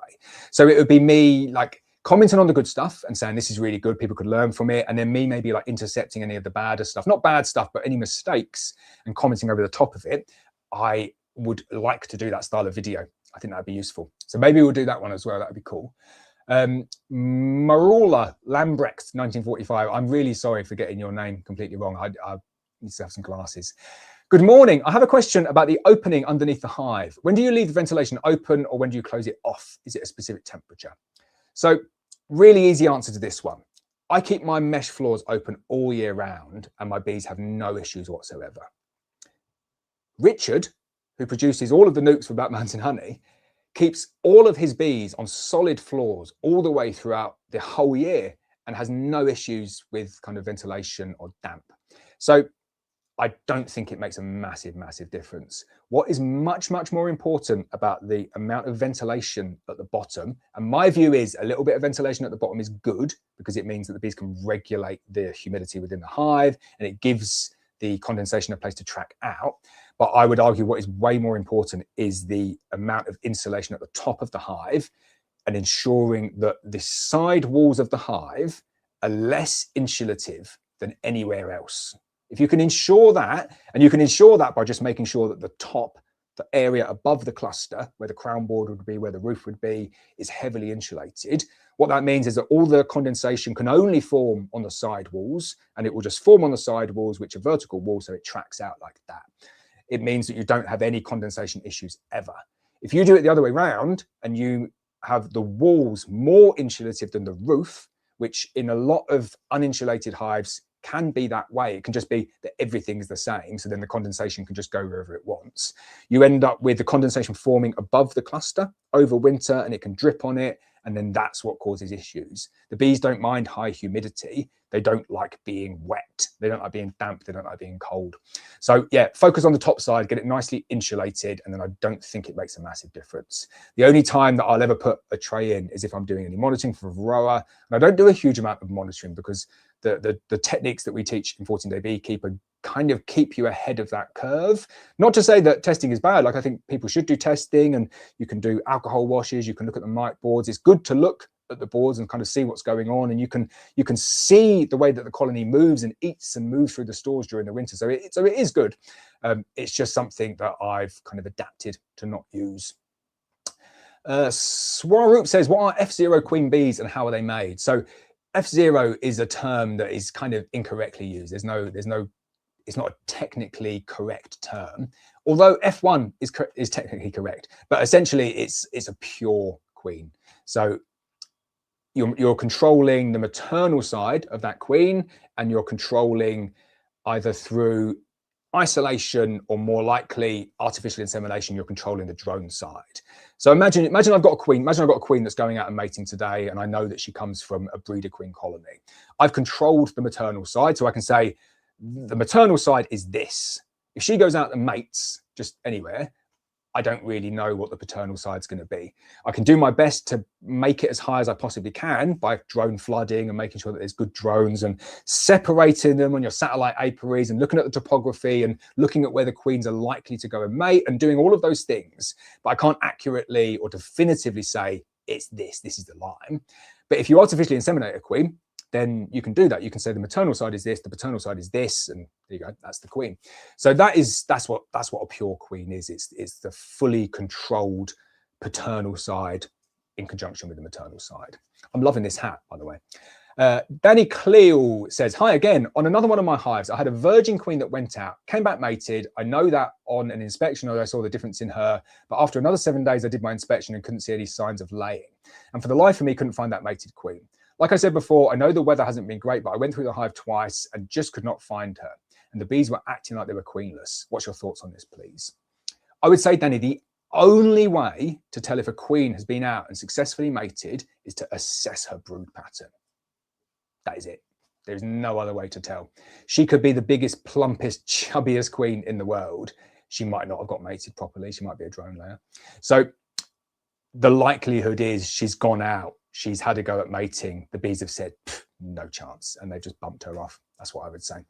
So it would be me like commenting on the good stuff and saying this is really good, people could learn from it, and then me maybe like intercepting any of the badder stuff, not bad stuff, but any mistakes, and commenting over the top of it. I would like to do that style of video. I think that'd be useful. So maybe we'll do that one as well. That'd be cool. Marula Lambrecht 1945. I'm really sorry for getting your name completely wrong. I need to have some glasses. Good morning. I have a question about the opening underneath the hive. When do you leave the ventilation open, or when do you close it off? Is it a specific temperature? So really easy answer to this one. I keep my mesh floors open all year round and my bees have no issues whatsoever. Richard, who produces all of the nukes for Black Mountain Honey, keeps all of his bees on solid floors all the way throughout the whole year and has no issues with kind of ventilation or damp. So I don't think it makes a massive, massive difference. What is much, much more important about the amount of ventilation at the bottom, and my view is a little bit of ventilation at the bottom is good because it means that the bees can regulate the humidity within the hive and it gives the condensation a place to track out. But I would argue what is way more important is the amount of insulation at the top of the hive and ensuring that the side walls of the hive are less insulative than anywhere else. If you can ensure that, and you can ensure that by just making sure that the top, the area above the cluster, where the crown board would be, where the roof would be, is heavily insulated. What that means is that all the condensation can only form on the side walls, and it will just form on the side walls, which are vertical walls, so it tracks out like that. It means that you don't have any condensation issues ever. If you do it the other way around, and you have the walls more insulative than the roof, which in a lot of uninsulated hives can be that way. It can just be that everything's the same. So then the condensation can just go wherever it wants. You end up with the condensation forming above the cluster over winter and it can drip on it. And then that's what causes issues. The bees don't mind high humidity. They don't like being wet. They don't like being damp. They don't like being cold. So yeah, focus on the top side, get it nicely insulated. And then I don't think it makes a massive difference. The only time that I'll ever put a tray in is if I'm doing any monitoring for Varroa. And I don't do a huge amount of monitoring because the techniques that we teach in 14-Day Beekeeper kind of keep you ahead of that curve. Not to say that testing is bad. Like I think people should do testing and you can do alcohol washes. You can look at the mite boards. It's good to look at the boards and kind of see what's going on. And you can see the way that the colony moves and eats and moves through the stores during the winter. So it is good. It's just something that I've kind of adapted to not use. Swaroop says, what are F0 queen bees and how are they made? So F0 is a term that is kind of incorrectly used. It's not a technically correct term, although F1 is technically correct, but essentially it's a pure queen. So you're controlling the maternal side of that queen, and you're controlling either through isolation or more likely artificial insemination, you're controlling the drone side. So imagine I've got a queen that's going out and mating today, and I know that she comes from a breeder queen colony. I've controlled the maternal side, so I can say the maternal side is this. If she goes out and mates just anywhere, I don't really know what the paternal side's going to be. I can do my best to make it as high as I possibly can by drone flooding and making sure that there's good drones and separating them on your satellite apiaries and looking at the topography and looking at where the queens are likely to go and mate and doing all of those things. But I can't accurately or definitively say it's this is the line. But if you artificially inseminate a queen, then you can do that. You can say the maternal side is this, the paternal side is this, and there you go, that's the queen. So that's what a pure queen is. It's the fully controlled paternal side in conjunction with the maternal side. I'm loving this hat, by the way. Danny Cleo says, hi again. On another one of my hives, I had a virgin queen that went out, came back mated. I know that on an inspection, I saw the difference in her, but after another 7 days, I did my inspection and couldn't see any signs of laying. And for the life of me, couldn't find that mated queen. Like I said before, I know the weather hasn't been great, but I went through the hive twice and just could not find her. And the bees were acting like they were queenless. What's your thoughts on this, please? I would say, Danny, the only way to tell if a queen has been out and successfully mated is to assess her brood pattern. That is it. There's no other way to tell. She could be the biggest, plumpest, chubbiest queen in the world. She might not have got mated properly. She might be a drone layer. So the likelihood is she's gone out. She's had a go at mating. The bees have said, no chance. And they've just bumped her off. That's what I would say.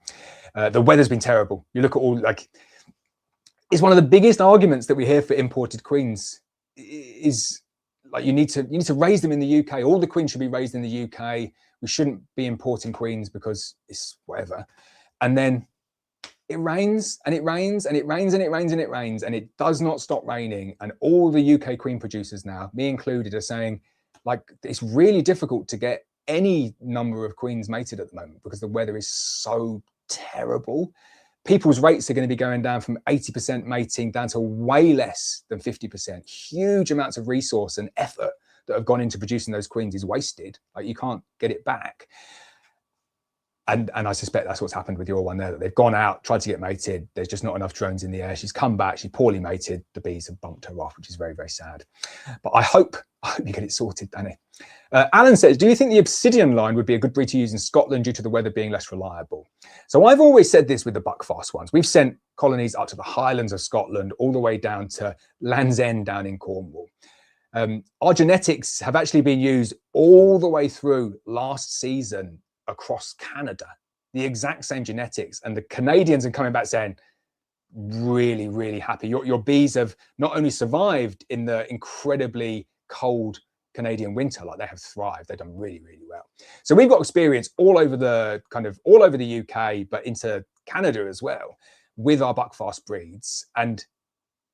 The weather's been terrible. You look at all, like, it's one of the biggest arguments that we hear for imported queens is like, you need to raise them in the UK. All the queens should be raised in the UK. We shouldn't be importing queens because it's whatever. And then it rains and it rains and it rains and it rains and it rains and it does not stop raining. And all the UK queen producers now, me included, are saying, like, it's really difficult to get any number of queens mated at the moment because the weather is so terrible. People's rates are going to be going down from 80% mating down to way less than 50%. Huge amounts of resource and effort that have gone into producing those queens is wasted. Like, you can't get it back. And I suspect that's what's happened with your one there, that they've gone out, tried to get mated. There's just not enough drones in the air. She's come back. She's poorly mated. The bees have bumped her off, which is very, very sad. But I hope you get it sorted, Danny. Alan says, do you think the obsidian line would be a good breed to use in Scotland due to the weather being less reliable? So I've always said this with the buckfast ones. We've sent colonies up to the Highlands of Scotland, all the way down to Land's End down in Cornwall. Our genetics have actually been used all the way through last season across Canada, the exact same genetics. And the Canadians are coming back saying, really, really happy. Your bees have not only survived in the incredibly cold Canadian winter, like they have thrived. They've done really, really well. So we've got experience all over the UK, but into Canada as well with our buckfast breeds, and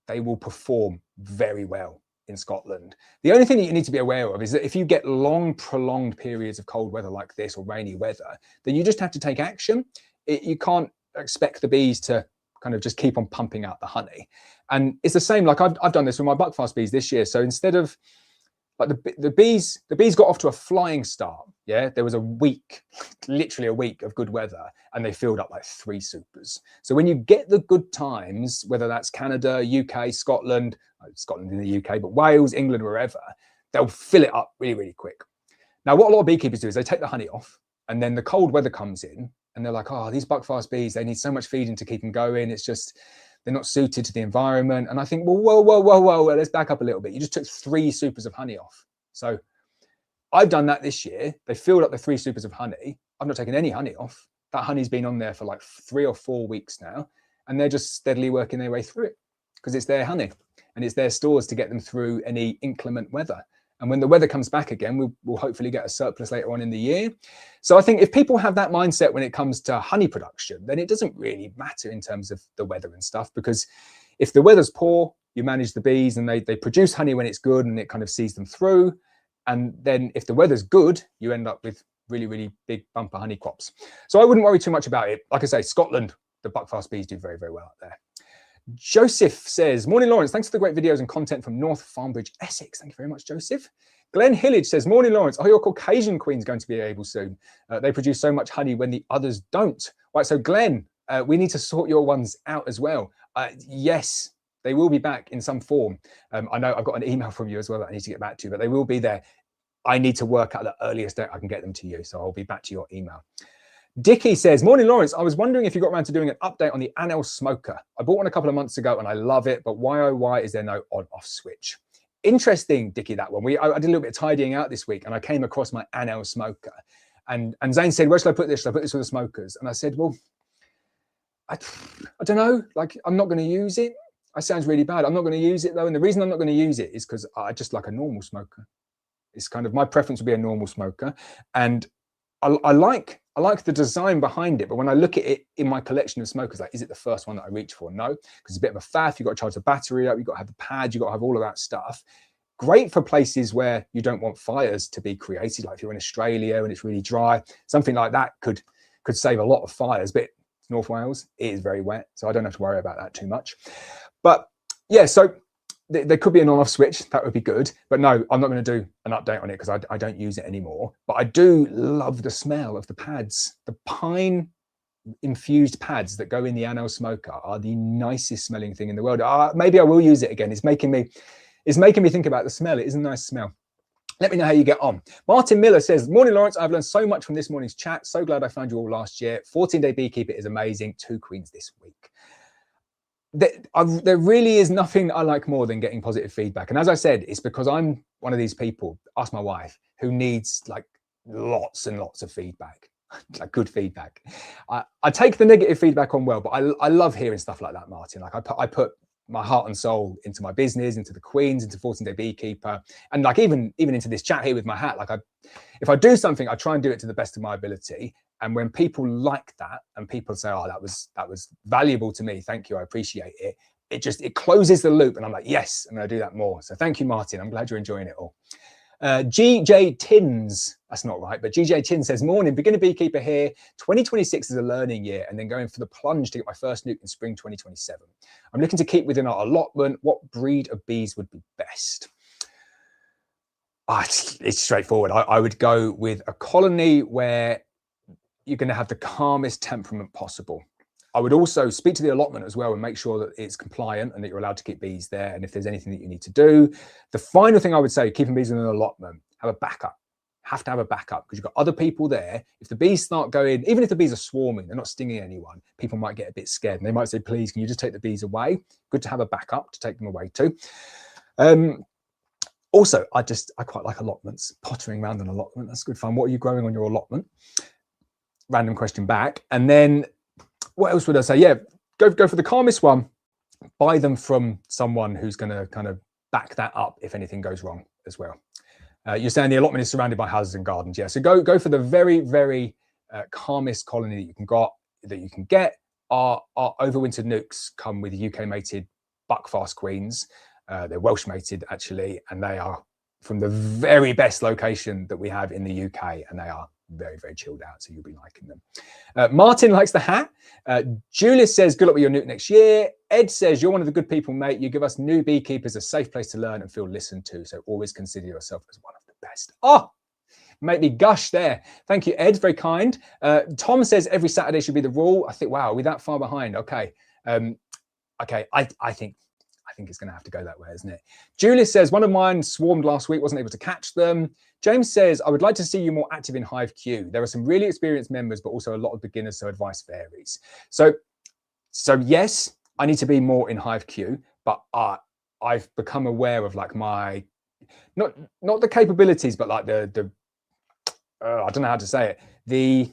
they will perform very well in Scotland. The only thing that you need to be aware of is that if you get long, prolonged periods of cold weather like this or rainy weather, then you just have to take action. You can't expect the bees to kind of just keep on pumping out the honey. And it's the same, like I've done this with my buckfast bees this year. So instead of, like the bees got off to a flying start. Yeah, there was a week, literally a week of good weather, and they filled up like 3 supers. So when you get the good times, whether that's Canada, UK, Scotland in the UK, but Wales, England, wherever, they'll fill it up really, really quick. Now, what a lot of beekeepers do is they take the honey off, and then the cold weather comes in, and they're like, oh, these buckfast bees, they need so much feeding to keep them going. It's just, they're not suited to the environment. And I think, well, whoa, let's back up a little bit. You just took 3 supers of honey off. So I've done that this year. They filled up the 3 supers of honey. I've not taken any honey off. That honey's been on there for like 3 or 4 weeks now, and they're just steadily working their way through it because it's their honey and it's their stores to get them through any inclement weather. And when the weather comes back again, we'll hopefully get a surplus later on in the year. So I think if people have that mindset when it comes to honey production, then it doesn't really matter in terms of the weather and stuff, because if the weather's poor, you manage the bees and they produce honey when it's good and it kind of sees them through. And then if the weather's good, you end up with really, really big bumper honey crops. So I wouldn't worry too much about it. Like I say, Scotland, the buckfast bees do very, very well up there. Joseph says, morning, Lawrence. Thanks for the great videos and content from North Farnbridge, Essex. Thank you very much, Joseph. Glenn Hillage says, morning, Lawrence. Are your Caucasian queens going to be able soon? They produce so much honey when the others don't. Right, so Glenn, we need to sort your ones out as well. Yes, they will be back in some form. I know I've got an email from you as well that I need to get back to, but they will be there. I need to work out the earliest date I can get them to you, so I'll be back to your email. Dickie says, morning, Lawrence. I was wondering if you got around to doing an update on the Anel smoker. I bought one a couple of months ago and I love it, but why, oh, why is there no on-off switch? Interesting, Dickie, that one. I did a little bit of tidying out this week and I came across my Anel smoker. And Zane said, where should I put this? Should I put this with the smokers? And I said, well, I don't know. Like, I'm not going to use it. That sounds really bad. I'm not going to use it, though. And the reason I'm not going to use it is because I just like a normal smoker. It's kind of, my preference would be a normal smoker. And I like the design behind it, but when I look at it in my collection of smokers, like, is it the first one that I reach for? No, because it's a bit of a faff. You've got to charge the battery up. You've got to have the pads. You've got to have all of that stuff. Great for places where you don't want fires to be created. Like if you're in Australia and it's really dry, something like that could save a lot of fires. But North Wales, it is very wet, so I don't have to worry about that too much. But yeah, so there could be an on-off switch. That would be good. But no, I'm not going to do an update on it because I don't use it anymore. But I do love the smell of the pads. The pine infused pads that go in the Anel smoker are the nicest smelling thing in the world. Maybe I will use it again. It's making me think about the smell. It is a nice smell. Let me know how you get on. Martin Miller says, morning, Lawrence. I've learned so much from this morning's chat. So glad I found you all last year. 14-day beekeeper is amazing. 2 queens this week. There really is nothing I like more than getting positive feedback. And as I said, it's because I'm one of these people, ask my wife, who needs like lots and lots of feedback, like good feedback. I take the negative feedback on well, but I love hearing stuff like that, Martin. Like I put my heart and soul into my business, into the queens, into 14-day beekeeper, and like even into this chat here with my hat. Like if I do something, I try and do it to the best of my ability. And when people like that and people say, oh, that was valuable to me, thank you, I appreciate it, it closes the loop. And I'm like, yes, I'm going to do that more. So thank you, Martin. I'm glad you're enjoying it all. GJ Tins, that's not right, but GJ Tins says, morning, beginner beekeeper here. 2026 is a learning year and then going for the plunge to get my first nuke in spring 2027. I'm looking to keep within our allotment. What breed of bees would be best? It's straightforward. I would go with a colony where you're going to have the calmest temperament possible. I would also speak to the allotment as well and make sure that it's compliant and that you're allowed to keep bees there. And if there's anything that you need to do, the final thing I would say, keeping bees in an allotment, have a backup. Have to have a backup because you've got other people there. If the bees start going, even if the bees are swarming, they're not stinging anyone, people might get a bit scared and they might say, please, can you just take the bees away? Good to have a backup to take them away too. Also, I quite like allotments, pottering around an allotment. That's good fun. What are you growing on your allotment? Random question back. And then what else would I say? Yeah, go for the calmest one. Buy them from someone who's going to kind of back that up if anything goes wrong as well. You're saying the allotment is surrounded by houses and gardens. Yeah, so go for the very, very calmest colony that you can get. Our overwintered nukes come with UK mated buckfast queens. They're Welsh mated actually, and they are from the very best location that we have in the UK, and they are very, very chilled out, so you'll be liking them. Martin likes the hat. Julius says, good luck with your nuke next year. Ed says, you're one of the good people, mate. You give us new beekeepers a safe place to learn and feel listened to, so always consider yourself as one of the best. Oh, make me gush there. Thank you, Ed, very kind. Tom says every Saturday should be the rule. I think, wow, are we that far behind? Okay. Okay, I think it's going to have to go that way, isn't it? Julius says, one of mine swarmed last week, wasn't able to catch them. James says, I would like to see you more active in Hive Q. There are some really experienced members, but also a lot of beginners, so advice varies. So yes, I need to be more in Hive Q, but I've become aware of like my, not the capabilities, but like I don't know how to say it.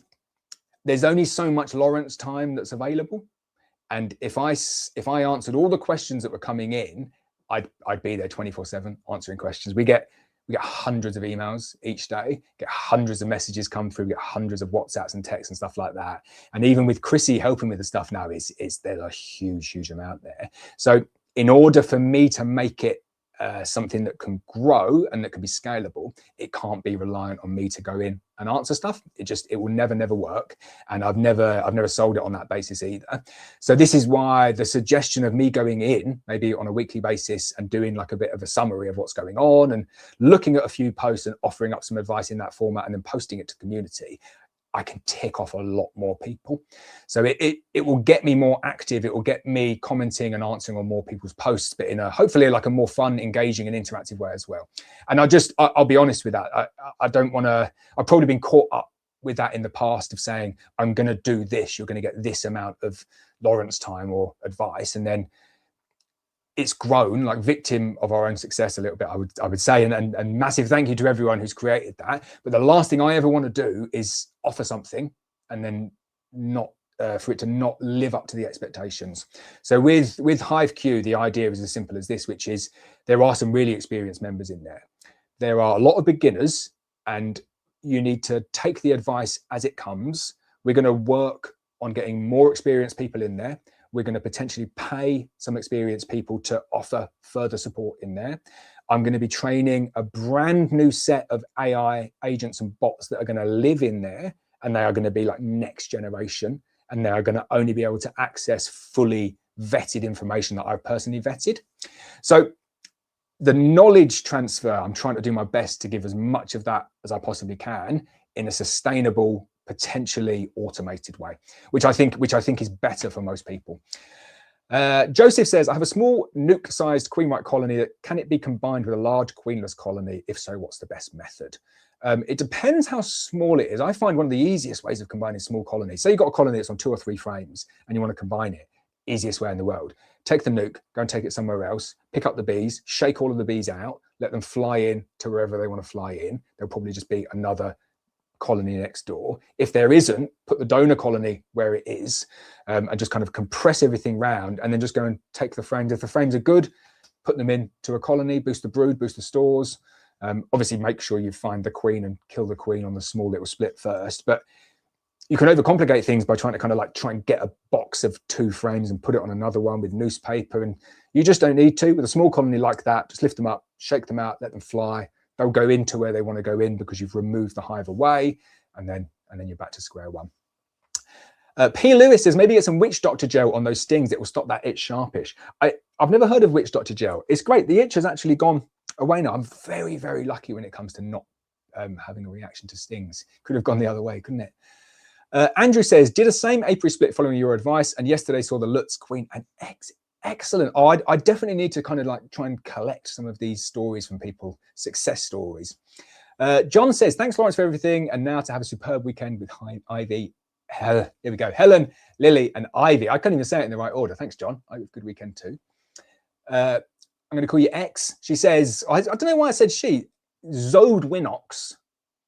There's only so much Lawrence time that's available. And if I answered all the questions that were coming in, I'd be there 24/7 answering questions. We get hundreds of emails each day, get hundreds of messages come through, get hundreds of WhatsApps and texts and stuff like that. And even with Chrissy helping with the stuff now, there's a huge amount there. So in order for me to make it something that can grow and that can be scalable, it can't be reliant on me to go in and answer stuff. It will never work. And I've never sold it on that basis either. So this is why the suggestion of me going in maybe on a weekly basis and doing like a bit of a summary of what's going on and looking at a few posts and offering up some advice in that format and then posting it to the community, I can tick off a lot more people. So it will get me more active. It will get me commenting and answering on more people's posts, but in a hopefully like a more fun, engaging and interactive way as well. And I'll be honest with that. I don't want to, I've probably been caught up with that in the past of saying, I'm going to do this. You're going to get this amount of Lawrence time or advice. And then it's grown like victim of our own success a little bit, I would say, and massive thank you to everyone who's created that. But the last thing I ever want to do is offer something and then not for it to not live up to the expectations. So with Hive Q, the idea is as simple as this, which is there are some really experienced members in there. There are a lot of beginners, and you need to take the advice as it comes. We're going to work on getting more experienced people in there. We're going to potentially pay some experienced people to offer further support in there. I'm going to be training a brand new set of AI agents and bots that are going to live in there, and they are going to be like next generation, and they are going to only be able to access fully vetted information that I've personally vetted. So the knowledge transfer, I'm trying to do my best to give as much of that as I possibly can in a sustainable, potentially automated way, which I think is better for most people. Joseph says, I have a small nuke-sized queen white colony. Can it be combined with a large queenless colony? If so, what's the best method? It depends how small it is. I find one of the easiest ways of combining small colonies. Say you've got a colony that's on 2 or 3 frames and you want to combine it. Easiest way in the world. Take the nuke, go and take it somewhere else, pick up the bees, shake all of the bees out, let them fly in to wherever they want to fly in. There'll probably just be another colony next door. If there isn't, put the donor colony where it is, and just kind of compress everything round, and then just go and take the frames. If the frames are good, put them into a colony, boost the brood, boost the stores. Obviously make sure you find the queen and kill the queen on the small little split first, but you can overcomplicate things by trying to kind of like try and get a box of 2 frames and put it on another one with newspaper, and you just don't need to. With a small colony like that, just lift them up, shake them out, let them fly. They'll go into where they want to go in because you've removed the hive away, and then you're back to square one. P. Lewis says, maybe get some witch doctor gel on those stings. It will stop that itch sharpish. I've never heard of witch doctor gel. It's great. The itch has actually gone away now. I'm very, very lucky when it comes to not having a reaction to stings. Could have gone the other way, couldn't it? Andrew says, did a same apiary split following your advice, and yesterday saw the Lutz, queen, and eggs. Excellent. Oh, I definitely need to kind of like try and collect some of these stories from people, success stories. John says, thanks, Lawrence, for everything. And now to have a superb weekend with Ivy. Here we go. Helen, Lily, and Ivy. I can't even say it in the right order. Thanks, John. I hope you have a good weekend too. I'm going to call you X. She says, I don't know why I said she. Zode Winox. Is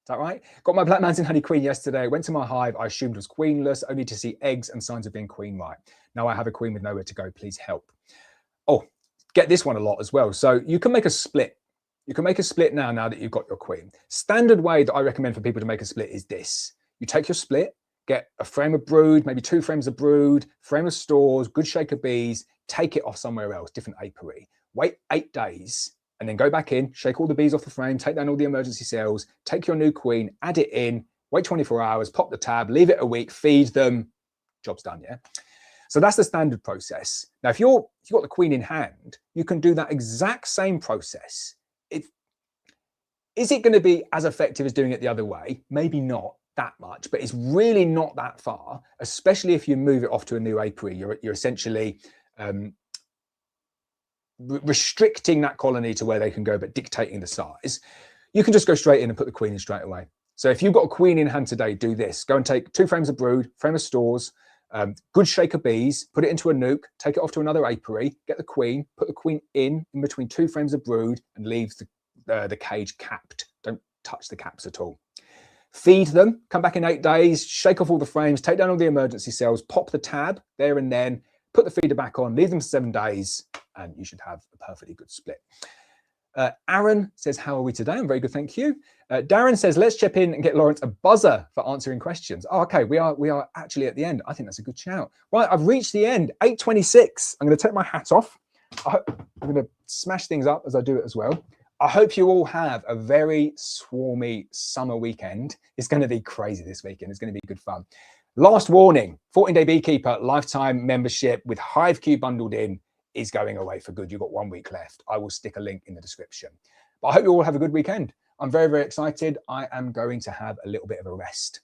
that right? Got my Black Mountain Honey Queen yesterday. Went to my hive. I assumed was queenless, only to see eggs and signs of being queen right. Now I have a queen with nowhere to go. Please help. Oh, get this one a lot as well. So you can make a split. You can make a split now that you've got your queen. Standard way that I recommend for people to make a split is this. You take your split, get a frame of brood, maybe 2 frames of brood, frame of stores, good shake of bees, take it off somewhere else, different apiary. Wait 8 days. And then go back in, shake all the bees off the frame, take down all the emergency cells, take your new queen, add it in, wait 24 hours, pop the tab, leave it a week, feed them, job's done, yeah? So that's the standard process. Now, if you've got the queen in hand, you can do that exact same process. Is it going to be as effective as doing it the other way? Maybe not that much, but it's really not that far, especially if you move it off to a new apiary. You're essentially restricting that colony to where they can go, but dictating the size. You can just go straight in and put the queen in straight away. So if you've got a queen in hand today, do this. Go and take 2 frames of brood, frame of stores, good shake of bees, put it into a nuke, take it off to another apiary, get the queen, put the queen in between 2 frames of brood, and leave the cage capped. Don't touch the caps at all. Feed them, come back in 8 days, shake off all the frames, take down all the emergency cells, pop the tab there and then, put the feeder back on, leave them for 7 days, and you should have a perfectly good split. Aaron says, how are we today? I'm very good, thank you. Darren says, let's chip in and get Lawrence a buzzer for answering questions. Oh, okay, we are actually at the end. I think that's a good shout. Right, I've reached the end, 8:26. I'm going to take my hat off. I'm going to smash things up as I do it as well. I hope you all have a very swarmy summer weekend. It's going to be crazy this weekend. It's going to be good fun. Last warning, 14-day Beekeeper lifetime membership with HiveQ bundled in is going away for good. You've got 1 week left. I will stick a link in the description. But I hope you all have a good weekend. I'm very, very excited. I am going to have a little bit of a rest.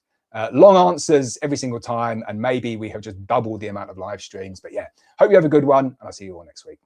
Long answers every single time, and maybe we have just doubled the amount of live streams. But yeah, hope you have a good one, and I'll see you all next week.